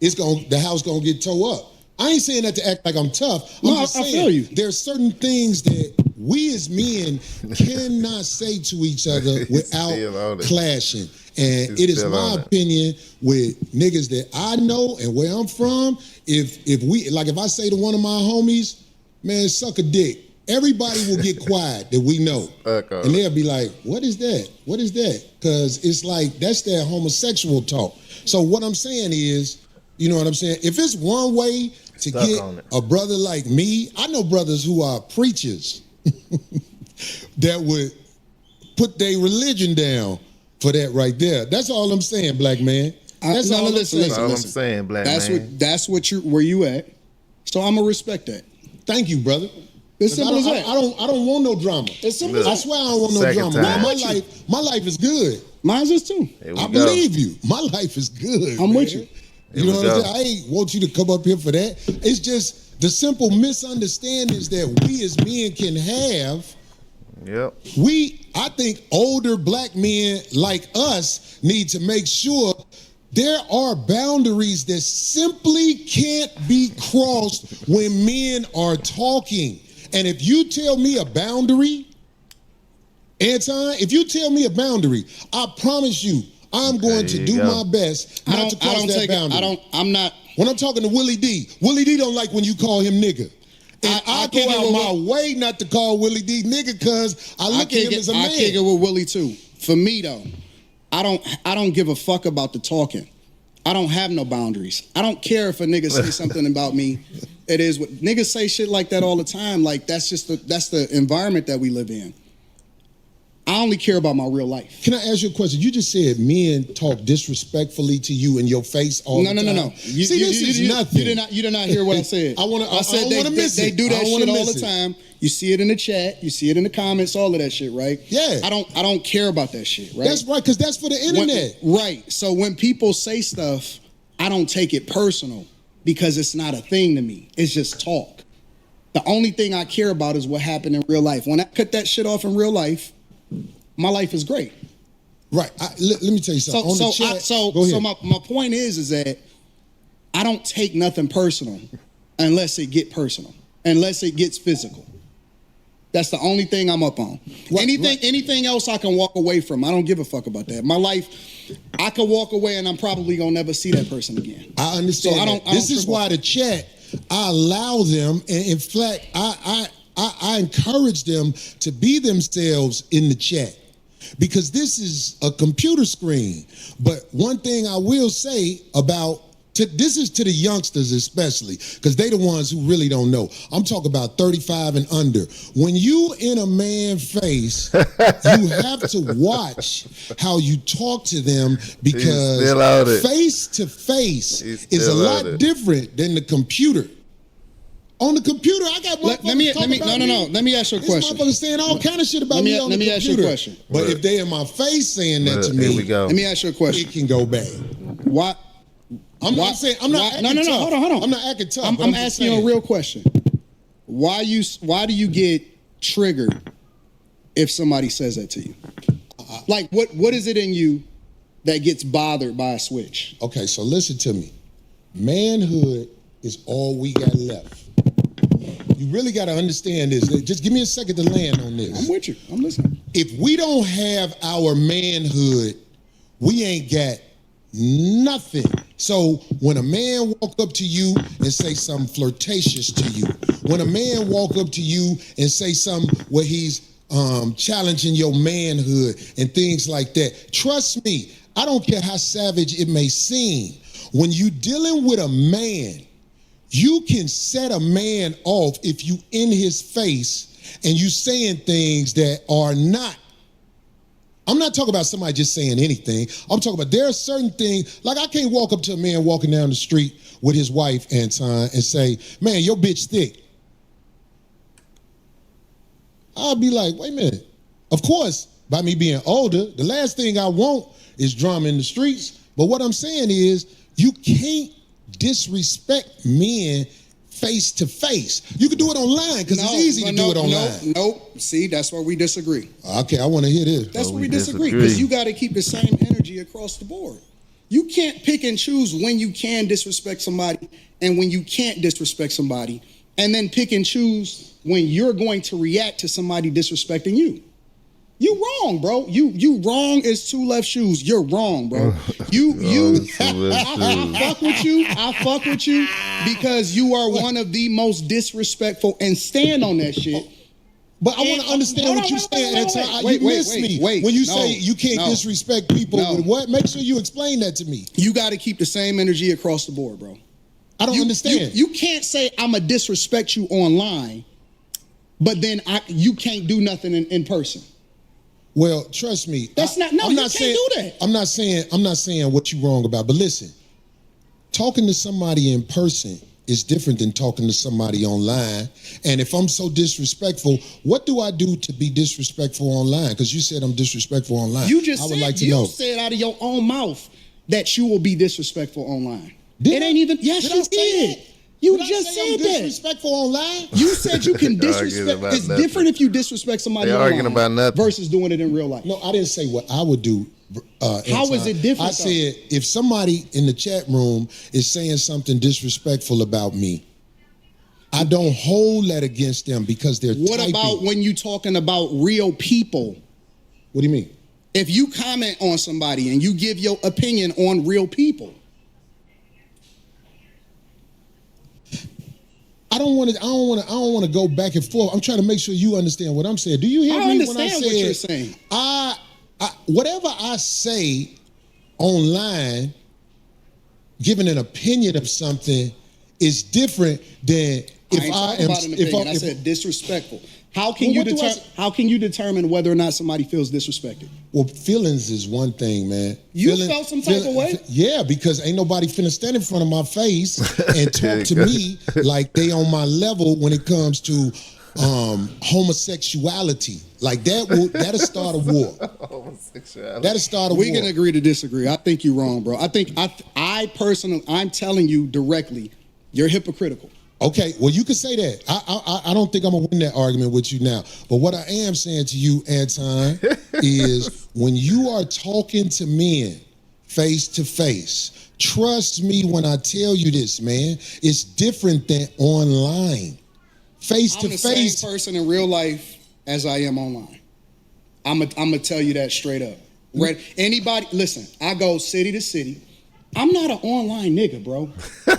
The house gonna get tore up. I ain't saying that to act like I'm tough. I'm just saying, I feel you. There's certain things that we as men cannot say to each other without clashing. And it is my opinion with niggas that I know and where I'm from, if I say to one of my homies, man, suck a dick, everybody will get quiet that we know. And they'll be like, what is that? What is that? Because it's like, that's that homosexual talk. So what I'm saying is, you know what I'm saying? If it's one way to get a brother like me, I know brothers who are preachers that would put their religion down for that right there. That's all I'm saying, black man. That's all I'm saying. That's all I'm saying, black man. That's where you at. So I'm gonna respect that. Thank you, brother. It's simple as that. I don't want no drama. It's simple as I that. swear I don't want no Second drama. time. My life is good. Mine's is too. Here we I go. believe you. My life is good. I'm man. with you. You know what I'm saying? I ain't want you to come up here for that. It's just the simple misunderstandings that we as men can have. Yep. I think older black men like us need to make sure there are boundaries that simply can't be crossed when men are talking. And if you tell me a boundary, Anton, if you tell me a boundary, I promise you, I'm going to do my best not to cross that boundary. I'm not. When I'm talking to Willie D don't like when you call him nigga. And I go out my way not to call Willie D nigga because I look at him as a man. I kick it with Willie too. For me though, I don't give a fuck about the talking. I don't have no boundaries. I don't care if a nigga say something about me. It is what niggas say shit like that all the time. Like that's the environment that we live in. I only care about my real life. Can I ask you a question? You just said men talk disrespectfully to you in your face all the time. No. This is nothing. You did not hear what I said. I said they do that shit all the time. You see it in the chat. You see it in the comments. All of that shit, right? Yeah. I don't care about that shit, right? That's right, because that's for the internet. Right. So when people say stuff, I don't take it personal because it's not a thing to me. It's just talk. The only thing I care about is what happened in real life. When I cut that shit off in real life, my life is great. Right. Let me tell you something. So my point is that I don't take nothing personal unless it get personal, unless it gets physical. That's the only thing I'm up on. Anything else I can walk away from. I don't give a fuck about that. My life, I could walk away and I'm probably gonna never see that person again. I understand. So this is why the chat, I allow them, and in fact, I encourage them to be themselves in the chat. Because this is a computer screen. But one thing I will say this is to the youngsters especially, because they the ones who really don't know. I'm talking about 35 and under. When you in a man's face, you have to watch how you talk to them, because face to face is a lot different than the computer. On the computer, I got motherfuckers Let me ask you a question. This motherfucker saying all kind of shit about me on the computer. Let me ask you a question. But if they in my face saying that to me, here we go. Let me ask you a question. It can go bad. Why? I'm not acting tough. Hold on. I'm not acting tough. I'm asking you a real question. Why do you get triggered if somebody says that to you? Like what is it in you that gets bothered by a switch? Okay, so listen to me. Manhood is all we got left. You really got to understand this. Just give me a second to land on this. I'm with you. I'm listening. If we don't have our manhood, we ain't got nothing. So when a man walk up to you and say something flirtatious to you, when a man walk up to you and say something where he's challenging your manhood and things like that, trust me, I don't care how savage it may seem. When you dealing with a man, you can set a man off if you in his face and you saying things that are not. I'm not talking about somebody just saying anything. I'm talking about there are certain things, like I can't walk up to a man walking down the street with his wife, Anton, and say, man, your bitch thick. I'll be like, wait a minute. Of course, by me being older, the last thing I want is drama in the streets. But what I'm saying is, you can't disrespect men face to face. You can do it online because it's easy to do it online. Nope. See, that's where we disagree. Okay, I want to hear this. That's where we disagree, because you got to keep the same energy across the board. You can't pick and choose when you can disrespect somebody and when you can't disrespect somebody, and then pick and choose when you're going to react to somebody disrespecting you. You wrong, bro. You wrong as two left shoes. You're wrong, bro. I fuck with you because you are one of the most disrespectful, and stand on that shit. But I want to understand what you're saying, Anton. You miss me when you say you can't disrespect people with what? Make sure you explain that to me. You got to keep the same energy across the board, bro. I don't understand. You can't say I'm going to disrespect you online, but then you can't do nothing in person. Well, trust me. You can't do that. I'm not saying what you're wrong about, but listen, talking to somebody in person is different than talking to somebody online. And if I'm so disrespectful, what do I do to be disrespectful online? Because you said I'm disrespectful online. You just I would said, like to know. said out of your own mouth that you will be disrespectful online. Did it I? ain't even, yes, Did you I say did. that? You Did I just say said I'm that. disrespectful online? You said you can They're arguing disrespect. about It's nothing. different if you disrespect somebody They're online arguing about nothing. versus doing it in real life. No, I didn't say what I would do. How Anton. is it different, I said if somebody in the chat room is saying something disrespectful about me, I don't hold that against them because they're What typing. about when you talking about real people? What do you mean? If you comment on somebody and you give your opinion on real people, I don't want to go back and forth. I'm trying to make sure you understand what I'm saying. Do you hear I me when I understand say what you're saying. whatever I say online, giving an opinion of something is different than if I ain't I talking am. about an If opinion. I if- said disrespectful. How can Well, you what do I how can you determine whether or not somebody feels disrespected? Well, feelings is one thing, man. You felt some type of way? Yeah, because ain't nobody finna stand in front of my face and talk to me like they on my level when it comes to homosexuality. Like that'll start a war. Homosexuality. That'll start a We war. can agree to disagree. I think you're wrong, bro. I personally, I'm telling you directly, you're hypocritical. Okay, well, you can say that. I don't think I'm gonna win that argument with you now. But what I am saying to you, Anton, is when you are talking to men face to face, trust me when I tell you this, man. It's different than online. Face I'm to the face. same person in real life as I am online. I'm gonna tell you that straight up. Right? Anybody, listen, I go city to city. I'm not an online nigga, bro.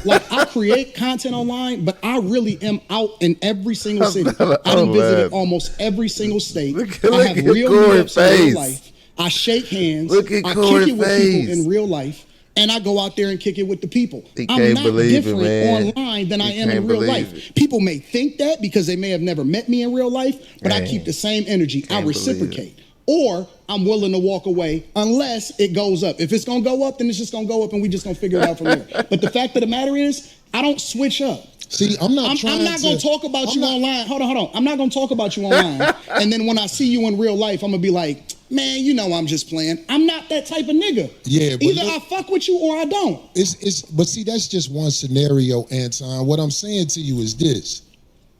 Like, I create content online, but I really am out in every single city. I done visited almost every single state. Look I at have real Corey meetups in real face. life. I shake hands. Look at I Corey kick it with face. people in real life. And I go out there and kick it with the people. He I'm can't not believe it, different man. online than I He am in can't real believe life. it. People may think that because they may have never met me in real life, but I Man. keep the same energy. I Can't believe it. reciprocate. Or I'm willing to walk away unless it goes up. If it's gonna go up, then it's just gonna go up and we just gonna figure it out from there. But the fact of the matter is, I don't switch up. See, I'm not gonna talk about you online. Hold on. I'm not gonna talk about you online. And then when I see you in real life, I'm gonna be like, man, you know I'm just playing. I'm not that type of nigga. Yeah, but either look- I fuck with you or I don't. But see, that's just one scenario, Anton. What I'm saying to you is this.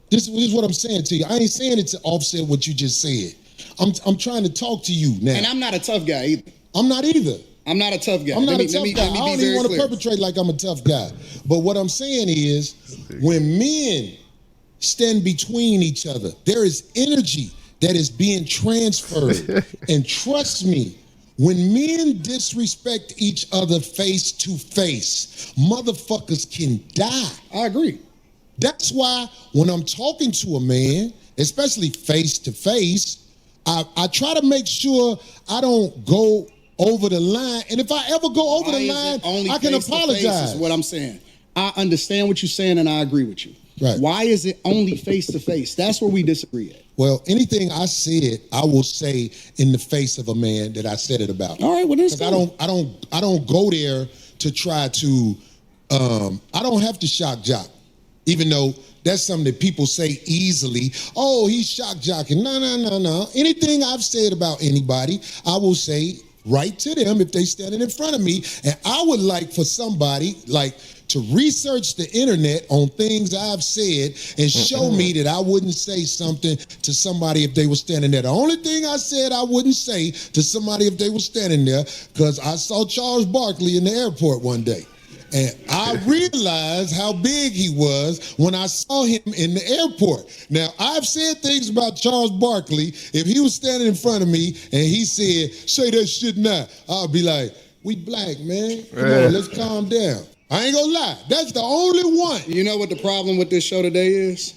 This is what I'm saying to you. I ain't saying it to offset what you just said. I'm trying to talk to you now. And I'm not a tough guy either. I'm not either. I'm not a tough guy. I'm not Let a tough me guy. be I don't very even want to clear. perpetrate like I'm a tough guy. But what I'm saying is, when men stand between each other, there is energy that is being transferred. And trust me, when men disrespect each other face to face, motherfuckers can die. I agree. That's why when I'm talking to a man, especially face to face, I try to make sure I don't go over the line. And if I ever go over Why the is line, it only I can face to face apologize. is what I'm saying. I understand what you're saying and I agree with you. Right. Why is it only face to face? That's where we disagree at. Well, anything I said, I will say in the face of a man that I said it about. All right, well, that's Because I don't go there to try to. I don't have to shock jock, even though that's something that people say easily. Oh, he's shock jocking. No. Anything I've said about anybody, I will say right to them if they standing in front of me. And I would like for somebody to research the internet on things I've said and show me that I wouldn't say something to somebody if they were standing there. The only thing I said I wouldn't say to somebody if they were standing there, because I saw Charles Barkley in the airport one day. And I realized how big he was when I saw him in the airport. Now, I've said things about Charles Barkley. If he was standing in front of me and he said, say that shit now, I'll be like, we black, man. Come on, let's calm down. I ain't gonna lie. That's the only one. You know what the problem with this show today is?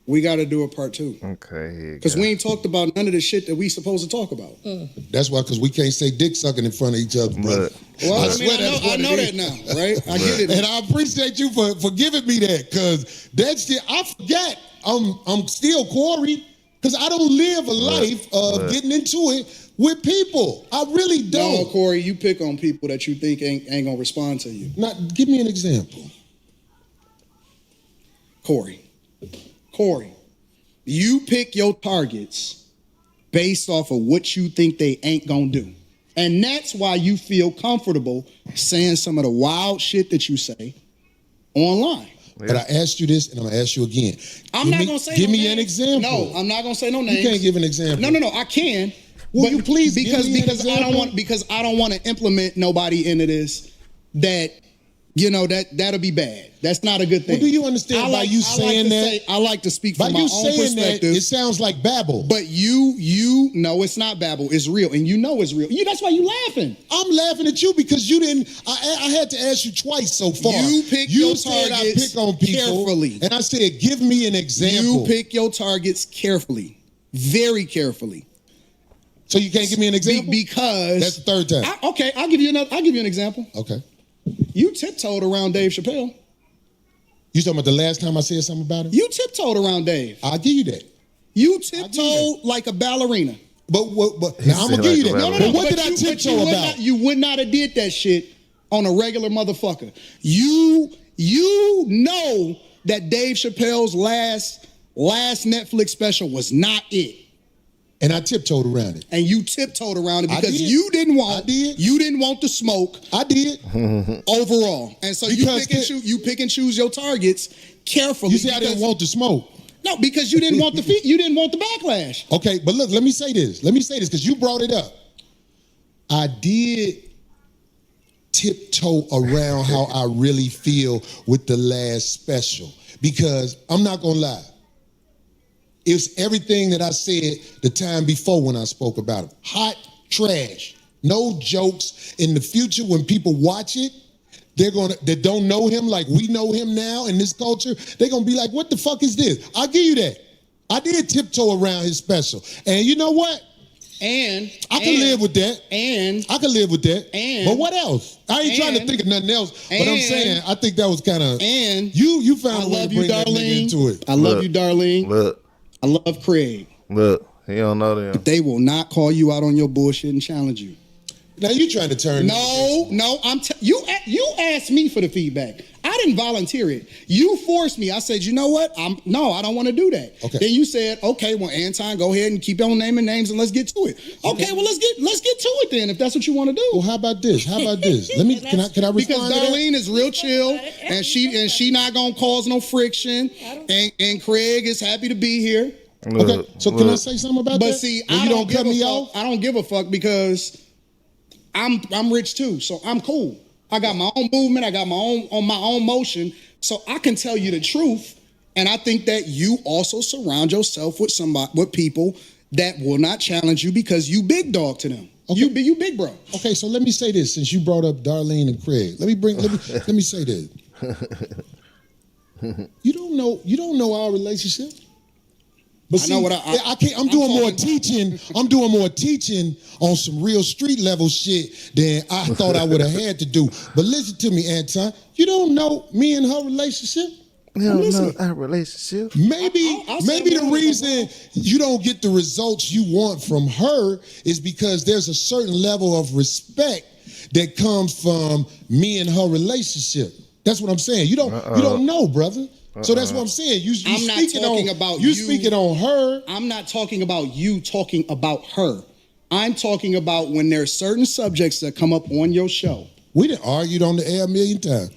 We got to do a part 2. Okay. Because we ain't talked about none of the shit that we supposed to talk about. That's why, because we can't say dick sucking in front of each other, brother. Well, I swear mean, that's I what know it that is. now, right? I get it. And I appreciate you for giving me that, because that's the, I forget I'm still Corey, because I don't live a life of getting into it with people. I really don't. No, Corey, you pick on people that you think ain't gonna respond to you. Now, give me an example. Corey, you pick your targets based off of what you think they ain't gonna do. And that's why you feel comfortable saying some of the wild shit that you say online. But I asked you this, and I'm gonna ask you again. I'm not gonna say give no me names. an example. No, I'm not gonna say no names. You can't give an example. No, I can. Will you please because give me an because I don't example? want to implement nobody into this that that'll be bad. That's not a good thing. Well, do you understand by you saying that? I like to speak By from my you own saying perspective. that, it sounds like babble. But you know it's not babble. It's real, and you know it's real. That's why you laughing. I'm laughing at you because you didn't. I had to ask you twice so far. You pick your said I targets pick on people carefully. and I said, give me an example. You pick your targets carefully, very carefully. So you can't give me an example? Because that's the third time. Okay, I'll give you an example. Okay. You tiptoed around Dave Chappelle. You talking about the last time I said something about him? You tiptoed around Dave. I'll give you that. You tiptoed like a ballerina. But now I'm gonna give you that. No, but what did I tiptoe about? You would not have did that shit on a regular motherfucker. You know that Dave Chappelle's last Netflix special was not it. And I tiptoed around it. And you tiptoed around it because did. you didn't want. I did. You didn't want the smoke. I did. Overall, and so you pick and choose your targets carefully. You say I didn't want the smoke. No, because you didn't want the you didn't want the backlash. Okay, but look, let me say this because you brought it up. I did tiptoe around how I really feel with the last special because I'm not gonna lie. It's everything that I said the time before when I spoke about him. Hot trash. No jokes. In the future, when people watch it, that don't know him like we know him now in this culture, they're gonna be like, what the fuck is this? I'll give you that. I did tiptoe around his special. And you know what? I can live with that. I can live with that. But what else? I ain't trying to think of nothing else. But I'm saying I think that was kind of. You found a way to bring that nigga into it. I love you, Darlene. Look. I love Craig. Look, he don't know them. But they will not call you out on your bullshit and challenge you. Now you trying to turn. No, you asked me for the feedback. I didn't volunteer it. You forced me. I said, you know what? I don't want to do that. Okay. Then you said, okay, well, Anton, go ahead and keep on naming names and let's get to it. Okay, well, let's get to it then if that's what you want to do. Well, how about this? Let me can I respond because to Darlene that? is real chill and she not gonna cause no friction and Craig is happy to be here. Okay, so can I say something about that? But see, you don't cut me off. I don't give a fuck because I'm rich too, so I'm cool. I got my own movement. I got my own motion, so I can tell you the truth. And I think that you also surround yourself with people that will not challenge you because you big dog to them. Okay. You big bro. Okay, so let me say this since you brought up Darlene and Craig. Let me say this. You don't know our relationship. But see, I'm doing more teaching. I'm doing more teaching on some real street level shit than I thought I would have had to do. But listen to me, Anton. You don't know me and her relationship. You don't know our relationship. Maybe the reason you don't get the results you want from her is because there's a certain level of respect that comes from me and her relationship. That's what I'm saying. You don't know, brother. So that's what I'm saying. I'm not talking about you speaking on her. I'm not talking about you talking about her. I'm talking about when there's certain subjects that come up on your show. We done argued on the air a million times.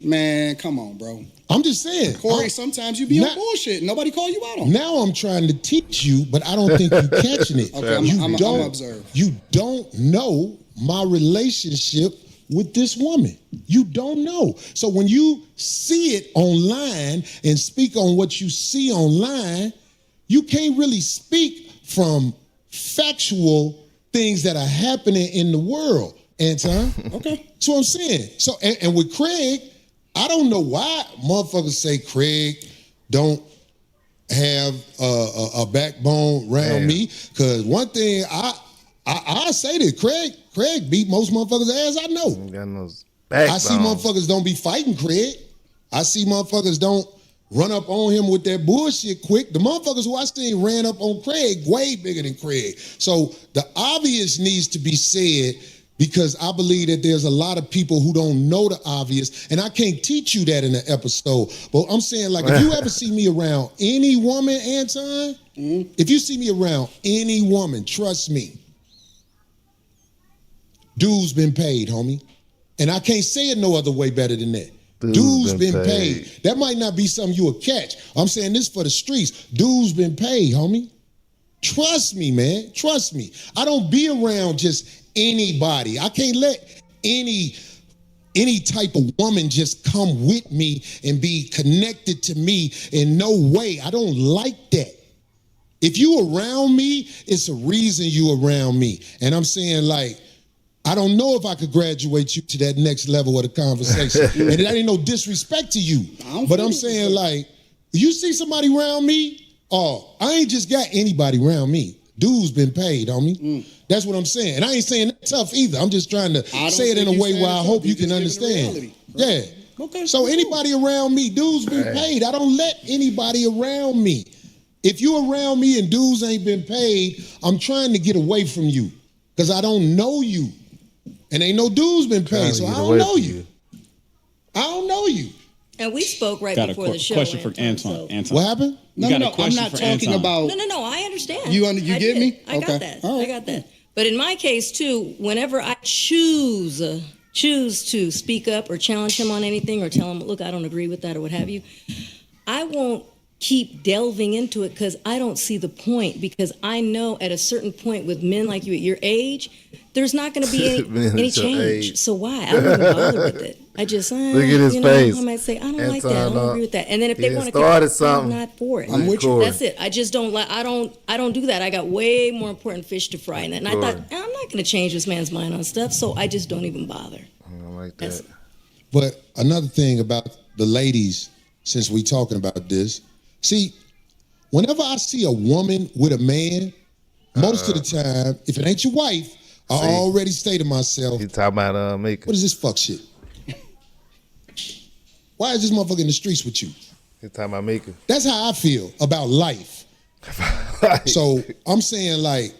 Man, come on, bro. I'm just saying. Corey, sometimes you be on bullshit. Nobody call you out on it. Now I'm trying to teach you, but I don't think you're catching it. Okay, I'm gonna observe. You don't know my relationship with this woman. You don't know. So when you see it online and speak on what you see online, you can't really speak from factual things that are happening in the world, Anton. Okay. That's what I'm saying. So, and with Craig, I don't know why motherfuckers say Craig don't have a backbone around me. Because one thing I say that Craig beat most motherfuckers' ass I know. Got no backbone. I see motherfuckers don't be fighting Craig. I see motherfuckers don't run up on him with that bullshit quick. The motherfuckers who I seen ran up on Craig way bigger than Craig. So the obvious needs to be said because I believe that there's a lot of people who don't know the obvious, and I can't teach you that in an episode. But I'm saying, like, if you ever see me around any woman, Anton, if you see me around any woman, trust me, dues been paid, homie. And I can't say it no other way better than that. Dues been paid. That might not be something you will catch. I'm saying this for the streets. Dues been paid, homie. Trust me, man. Trust me. I don't be around just anybody. I can't let any type of woman just come with me and be connected to me in no way. I don't like that. If you around me, it's a reason you around me. And I'm saying, like, I don't know if I could graduate you to that next level of the conversation. And that ain't no disrespect to you. But I'm saying, like, you see somebody around me, oh, I ain't just got anybody around me. Dues been paid, homie. That's what I'm saying. And I ain't saying that tough either. I'm just trying to say it in a way where I hope you can understand. Reality, right? Yeah. Okay. So anybody around me, dues been paid. I don't let anybody around me. If you around me and dues ain't been paid, I'm trying to get away from you because I don't know you. And ain't no dues been paid, so I don't know you. I don't know you. And we spoke right before the show. Question for Anton. Anton. What happened? No, I'm not talking about. No, I understand. You get me? I got that. Right. I got that. But in my case too, whenever I choose to speak up or challenge him on anything or tell him, look, I don't agree with that or what have you, I won't keep delving into it because I don't see the point, because I know at a certain point with men like you at your age, there's not going to be any change. So why? I wouldn't bother with it. I just look at his face. I might say I don't like that. I don't agree with that. And then if they want to start something, I'm not for it. I'm with you. That's it. I just don't like. I don't do that. I got way more important fish to fry. And I thought I'm not going to change this man's mind on stuff, so I just don't even bother. I don't like that. But another thing about the ladies, since we talking about this, see, whenever I see a woman with a man, most of the time, if it ain't your wife, I already say to myself, you talking about makeup. What is this fuck shit? Why is this motherfucker in the streets with you? You talking about makeup. That's how I feel about life. So I'm saying, like,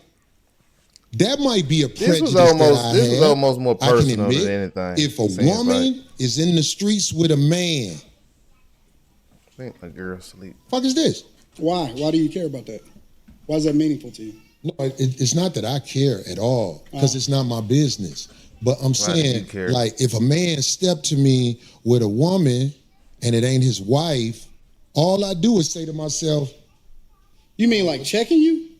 that might be a prejudice this was almost more personal than anything. If a woman is in the streets with a man, I think a girl sleep. Fuck is this? Why? Why do you care about that? Why is that meaningful to you? No, it's not that I care at all, because it's not my business. But I'm saying, like, if a man stepped to me with a woman and it ain't his wife, all I do is say to myself, you mean like checking you?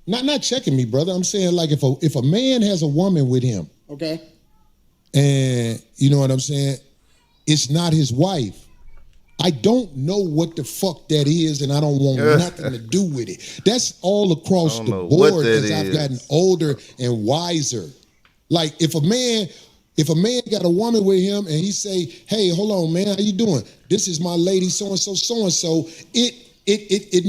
Not checking me, brother. I'm saying, like, if a man has a woman with him, okay, and you know what I'm saying, it's not his wife, I don't know what the fuck that is, and I don't want nothing to do with it. That's all across the board as I've gotten older and wiser. Like, if a man got a woman with him and he say, hey, hold on, man, how you doing? This is my lady, so-and-so, so-and-so. It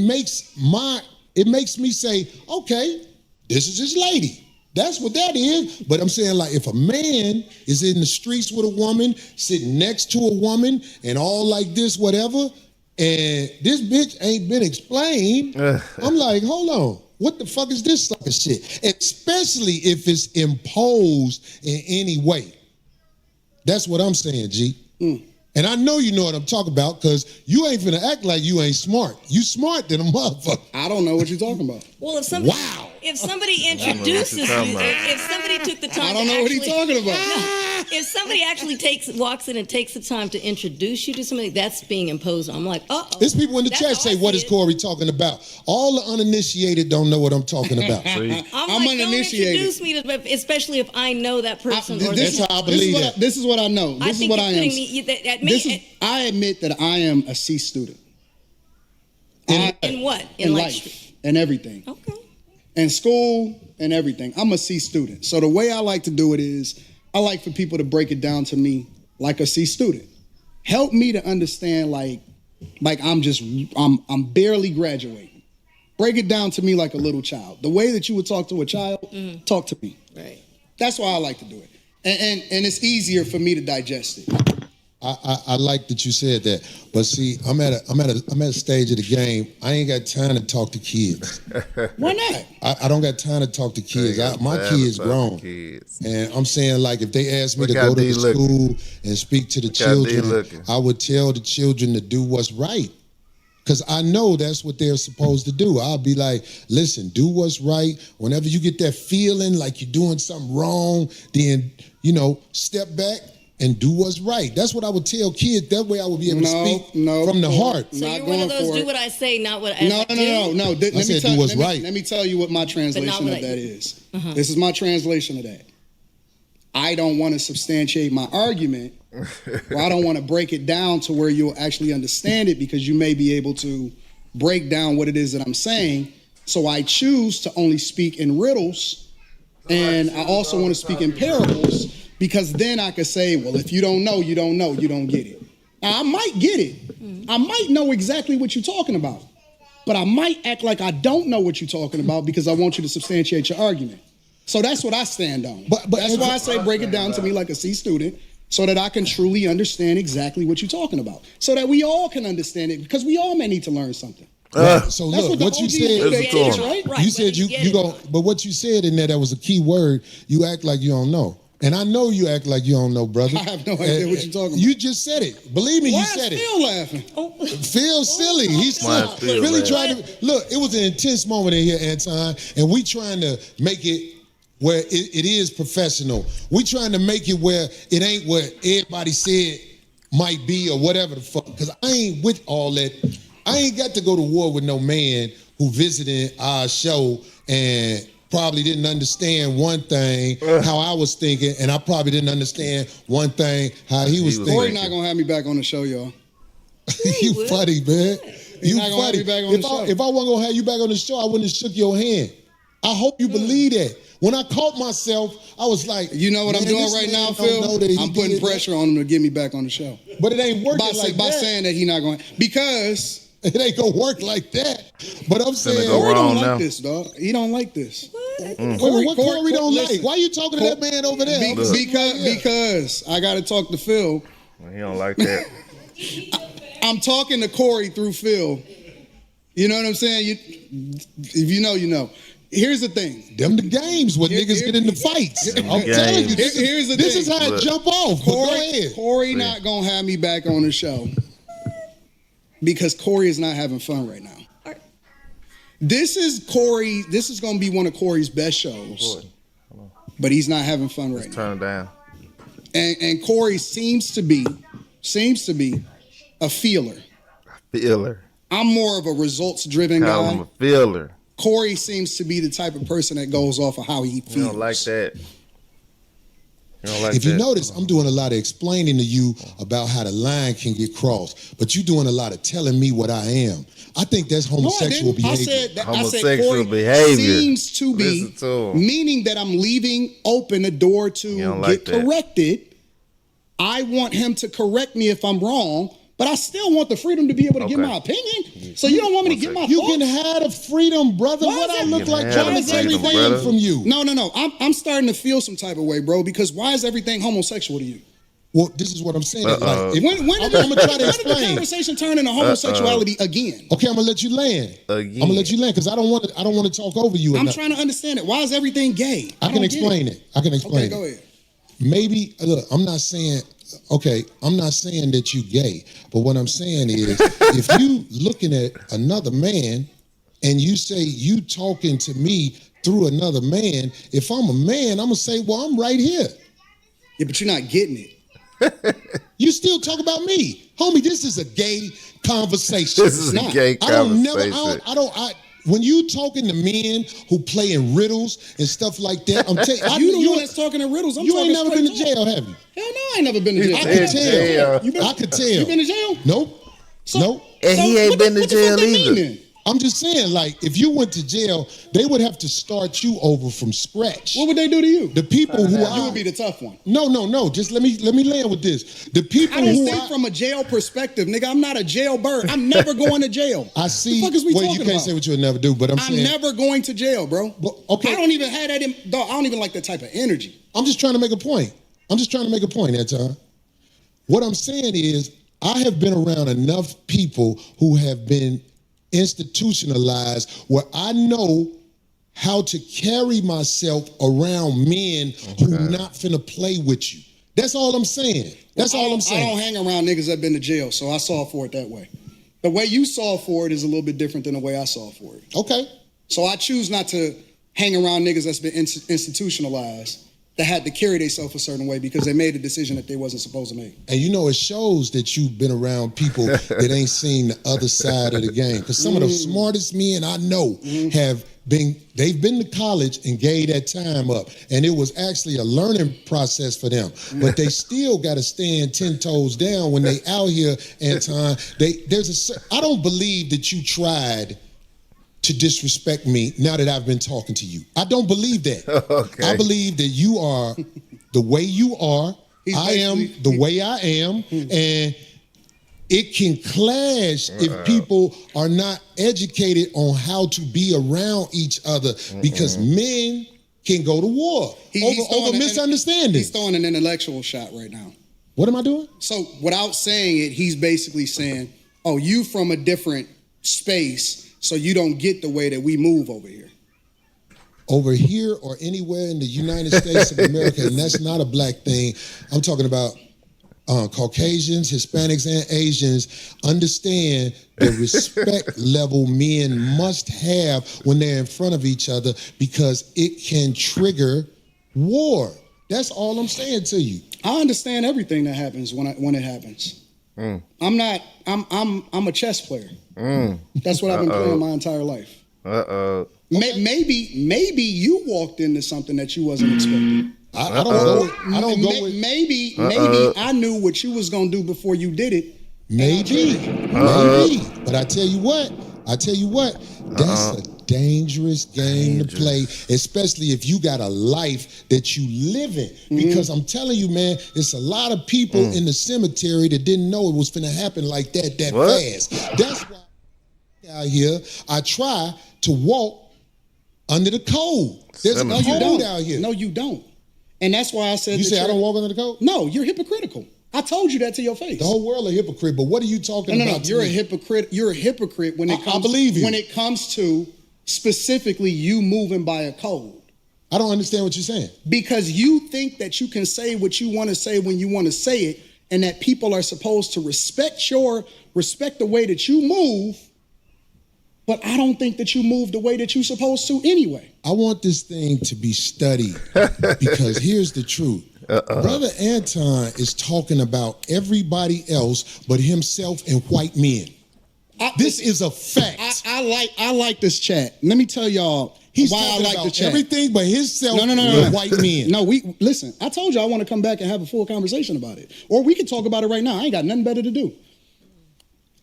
makes me say, okay, this is his lady. That's what that is. But I'm saying, like, if a man is in the streets with a woman, sitting next to a woman, and all like this, whatever, and this bitch ain't been explained, I'm like, hold on. What the fuck is this sucker shit? Especially if it's imposed in any way. That's what I'm saying, G. And I know you know what I'm talking about, because you ain't finna act like you ain't smart. You smart than a motherfucker. I don't know what you're talking about. Well, if somebody introduces you, if somebody took the time, I don't know what he's talking about. If somebody actually walks in and takes the time to introduce you to somebody, that's being imposed on. I'm like, There's people in the chat say, what is Corey talking about? All the uninitiated don't know what I'm talking about. I'm like, uninitiated. Don't introduce me to, especially if I know that person. That's how I believe that. This is what I know. This is what I am. I admit that I am a C student. In what? In life. And everything. Okay. In school and everything. I'm a C student. So the way I like to do it is, I like for people to break it down to me like a C student. Help me to understand like I'm barely graduating. Break it down to me like a little child. The way that you would talk to a child, talk to me. Right. That's why I like to do it. And it's easier for me to digest it. I like that you said that, but see, I'm at a stage of the game. I ain't got time to talk to kids. Why not? I don't got time to talk to kids. My kids grown, and I'm saying like if they ask me to go to the school and speak to the children, I would tell the children to do what's right. Because I know that's what they're supposed to do. I'll be like, listen, do what's right. Whenever you get that feeling like you're doing something wrong, then, step back and do what's right. That's what I would tell kids. That way I would be able to speak from the heart. So you're one of those do what I say, not what I do? No. Let me tell you what my translation of that is. Uh-huh. This is my translation of that. I don't want to substantiate my argument, or I don't want to break it down to where you'll actually understand it, because you may be able to break down what it is that I'm saying. So I choose to only speak in riddles, and I also want to speak in parables, because then I could say, well, if you don't know, you don't know, you don't get it. Now, I might get it. I might know exactly what you're talking about, but I might act like I don't know what you're talking about because I want you to substantiate your argument. So that's what I stand on. But that's why I say break it down to me like a C student, so that I can truly understand exactly what you're talking about, so that we all can understand it, because we all may need to learn something. So look, what you said, right? You said you go, but what you said in there, that was a key word. You act like you don't know. And I know you act like you don't know, brother. I have no idea what you're talking about. You just said it. Believe me, you said it. Why is Phil laughing? Phil's silly. He's really trying to, look, it was an intense moment in here, Anton, and we trying to make it where it is professional. We trying to make it where it ain't what everybody said might be or whatever the fuck. Because I ain't with all that. I ain't got to go to war with no man who visited our show and probably didn't understand one thing how I was thinking, and I probably didn't understand one thing how he was thinking. Corey not gonna have me back on the show, y'all. You funny, man. You not gonna have funny. me back on the show. If I wasn't gonna have you back on the show, I wouldn't have shook your hand. I hope you believe that. When I caught myself, I was like, you know what I'm doing right now, Phil? I'm putting pressure on him to get me back on the show. But it ain't working by saying that he not going, because it ain't gonna work like that. But I'm saying, Corey don't like this, dog. He don't like this. What Corey don't like? Why are you talking to that man over there? Because I got to talk to Phil. He don't like that. I'm talking to Corey through Phil. You know what I'm saying? If you know, you know. Here's the thing. Them the games where niggas get into fights. I'm telling you, this is how it jump off. Go ahead. Corey not gonna have me back on the show because Corey is not having fun right now. This is gonna be one of Corey's best shows, but he's not having fun right now. Turn it down. And Corey seems to be a feeler. Feeler. I'm more of a results-driven guy. Call him a feeler. Corey seems to be the type of person that goes off of how he feels. You don't like that. If you notice, I'm doing a lot of explaining to you about how the line can get crossed, but you're doing a lot of telling me what I am. I think that's homosexual behavior. I said Corey behavior seems to be, meaning that I'm leaving open a door to get corrected. I want him to correct me if I'm wrong, but I still want the freedom to be able to give my opinion. So you don't want me to give my thoughts? You can have the freedom, brother. What I look like trying to take everything from you? No. I'm starting to feel some type of way, bro, because why is everything homosexual to you? Well, this is what I'm saying. Like, when did the conversation turn into homosexuality again? Okay, I'm gonna let you land. I'm gonna let you land because I don't want to talk over you. I'm trying to understand it. Why is everything gay? I can explain it. Okay, go ahead. Maybe look, I'm not saying that you gay, but what I'm saying is if you looking at another man and you say you talking to me through another man, if I'm a man, I'm gonna say, well, I'm right here. Yeah, but you're not getting it. You still talk about me. Homie, this is a gay conversation. This is a gay conversation. When you talking to men who play in riddles and stuff like that, I'm telling you, the one that's talking in riddles. You ain't never been to jail, have you? Hell no, I ain't never been to jail. I could tell. You been to jail? Nope. Nope. And he ain't been to jail either. I'm just saying, like, if you went to jail, they would have to start you over from scratch. What would they do to you? The people who you would be the tough one. No. Just let me land with this. The people I don't think from a jail perspective, nigga. I'm not a jailbird. I'm never going to jail. I see. What the fuck is we talking you can't about? say what you'll never do, but I'm saying never going to jail, bro. Okay. I don't even have that dog. I don't even like that type of energy. I'm just trying to make a point. Anton. What I'm saying is, I have been around enough people who have been institutionalized where I know how to carry myself around men who not finna play with you. That's all I'm saying. That's all I'm saying. I don't hang around niggas that been to jail, so I solve for it that way. The way you solve for it is a little bit different than the way I solve for it. Okay. So I choose not to hang around niggas that's been institutionalized, that had to carry themselves a certain way because they made a decision that they wasn't supposed to make. And you know, it shows that you've been around people that ain't seen the other side of the game. Because some of the smartest men I know they've been to college and gave that time up. And it was actually a learning process for them. But they still got to stand 10 toes down when they out here, Anton. I don't believe that you tried to disrespect me now that I've been talking to you. I don't believe that. Okay. I believe that you are the way you are. I am the way I am. And it can clash if people are not educated on how to be around each other because men can go to war over misunderstanding. He's throwing an intellectual shot right now. What am I doing? So without saying it, he's basically saying, oh, you from a different space, so you don't get the way that we move over here. Over here or anywhere in the United States of America, and that's not a black thing. I'm talking about Caucasians, Hispanics, and Asians understand the respect level men must have when they're in front of each other because it can trigger war. That's all I'm saying to you. I understand everything that happens when it happens. I'm a chess player. That's what I've been playing my entire life. Maybe you walked into something that you wasn't expecting. I don't go with. Maybe I knew what you was gonna do before you did it. Maybe. But I tell you what, that's a dangerous game to play, especially if you got a life that you live in. Because I'm telling you, man, it's a lot of people in the cemetery that didn't know it was finna happen like that fast. That's why out here, I try to walk under the code. There's a code out here. No, you don't. And that's why I said you say I don't walk under the code? No, you're hypocritical. I told you that to your face. The whole world a hypocrite, but what are you talking about? No, you're a hypocrite. You're a hypocrite when it comes. I believe you. When it comes to specifically you moving by a code. I don't understand what you're saying. Because you think that you can say what you want to say when you want to say it, and that people are supposed to respect the way that you move. But I don't think that you move the way that you're supposed to anyway. I want this thing to be studied because here's the truth. Brother Anton is talking about everybody else but himself and white men. This is a fact. I like this chat. Let me tell y'all why I like the chat. Everything but himself and white men. No, listen. I told you I want to come back and have a full conversation about it, or we can talk about it right now. I ain't got nothing better to do.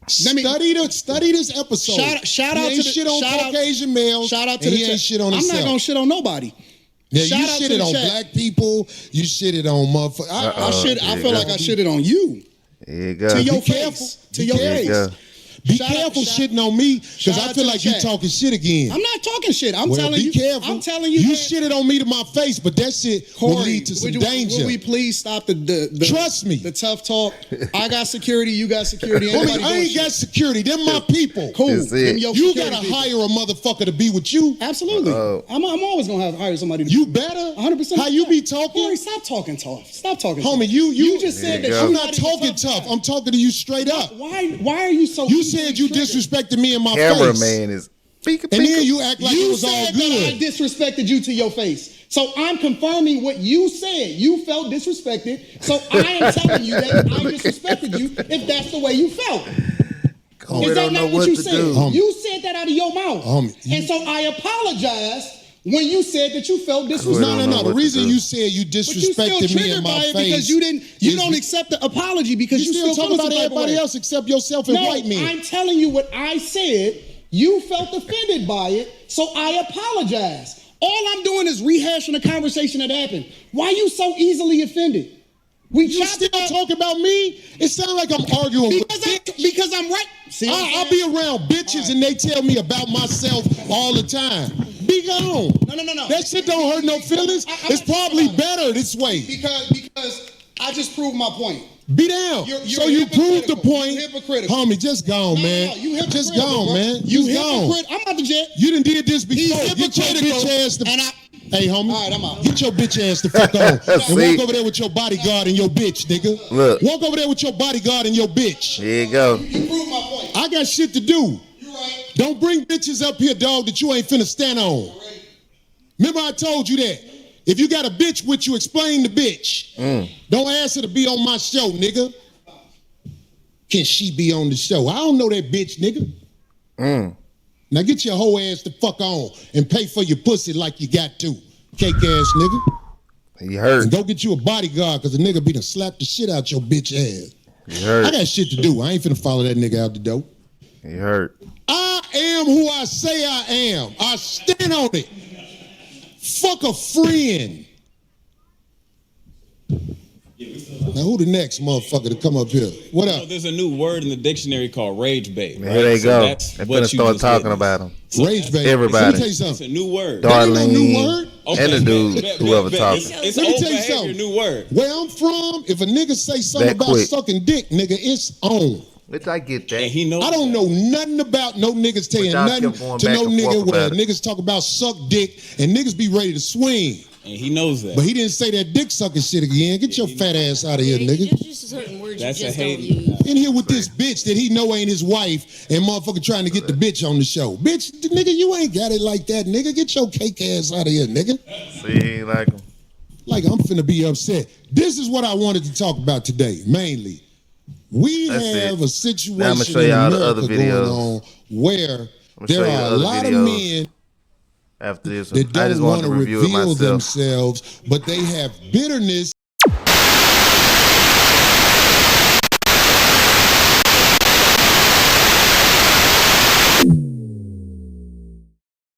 Study this episode. Shout out to shit on Caucasian males. Shout out to the chat. Shit on I'm not gonna shit on nobody. Yeah, you shitted on black people. You shitted on motherfuckers. I feel like I shitted on you. There you go. To your face. To your face. Be careful shitting on me because I feel like you talking shit again. I'm not talking shit. I'm telling you. Be careful. I'm telling you. You shitted on me to my face, but that shit will lead to some danger. Would we please stop the trust me, the tough talk? I got security. You got security. Homie, I ain't got security. They're my people. Cool. You gotta hire a motherfucker to be with you. Absolutely. I'm always gonna hire somebody. You better. 100%. How you be talking? Corey, stop talking tough. Stop talking. Homie, tough. you just said that. I'm not talking tough. I'm talking to you straight up. Why are you so? You said you disrespected me in my Cameraman face. is. And then you act like it was all good. That I disrespected you to your face. So I'm confirming what you said. You felt disrespected. So I am telling you that I disrespected you if that's the way you felt. Is that not what you said? You said that out of your mouth. And so I apologized when you said that you felt disrespected. No. The reason you said you disrespected me in my face because you don't accept the apology because you still talking about everybody else except yourself and white men. I'm telling you what I said. You felt offended by it, so I apologize. All I'm doing is rehashing a conversation that happened. Why are you so easily offended? You still talking about me? It sounds like I'm arguing because I'm right. I'll be around bitches and they tell me about myself all the time. Be gone. No. That shit don't hurt no feelings. It's probably better this way. Because I just proved my point. Be down. You're so you prove the hypocritical. point. You're hypocritical. Homie, just gone, No, man. no, you hypocritical, just gone, bro. man. You Just gone. hypocrite. I'm out the jet. You done did this before. He's Get your hypocritical, bitch ass the and I- Hey, homie. All right, I'm out. Get your bitch ass the fuck on. And See? walk over there with your bodyguard and your bitch, nigga. Look. Walk over there with your bodyguard and your bitch. Here you go. You prove my point. I got shit to do. You right. Don't bring bitches up here, dog, that you ain't finna stand on. Remember I told you that. If you got a bitch with you, explain the bitch. Don't ask her to be on my show, nigga. Can she be on the show? I don't know that bitch, nigga. Now get your whole ass the fuck on and pay for your pussy like you got to. Cake ass nigga. He hurt. And go get you a bodyguard because the nigga be done slapped the shit out your bitch ass. He hurt. I got shit to do. I ain't finna follow that nigga out the door. He hurt. I am who I say I am. I stand on it. Fuck a friend. Now who the next motherfucker to come up here? What So up? there's a new word in the dictionary called rage bait. Here right? they So go. that's They what finna you start just talking witnessed. about him. Rage bait. Everybody. Let me tell you It's a something. new word. That ain't no new Darlene. word. And the dude, whoever talking. It's Let me old tell you behavior, something. new word. Where I'm from, if a nigga say something That about quick. sucking dick, nigga, it's on. Which I get And that. he knows I don't know nothing about no niggas telling y'all nothing kept going to back no and forth nigga where about it. niggas talk about suck dick and niggas be ready to swing. And he knows that. But he didn't say that dick sucking shit again. Get your fat ass out of here, nigga. There's just certain words That's you a just don't hate. use. In here with this bitch that he know ain't his wife and motherfucker trying to get the bitch on the show. Bitch, nigga, you ain't got it like that, nigga. Get your cake ass out of here, nigga. See, he ain't like him. Like I'm finna be upset. This is what I wanted to talk about today, mainly. We That's have it. a situation Now I'ma show in y'all the America other going videos. on where I'ma there show you are the a other lot of videos men after this one. that I don't just want wanted to to review it reveal myself. themselves, but they have bitterness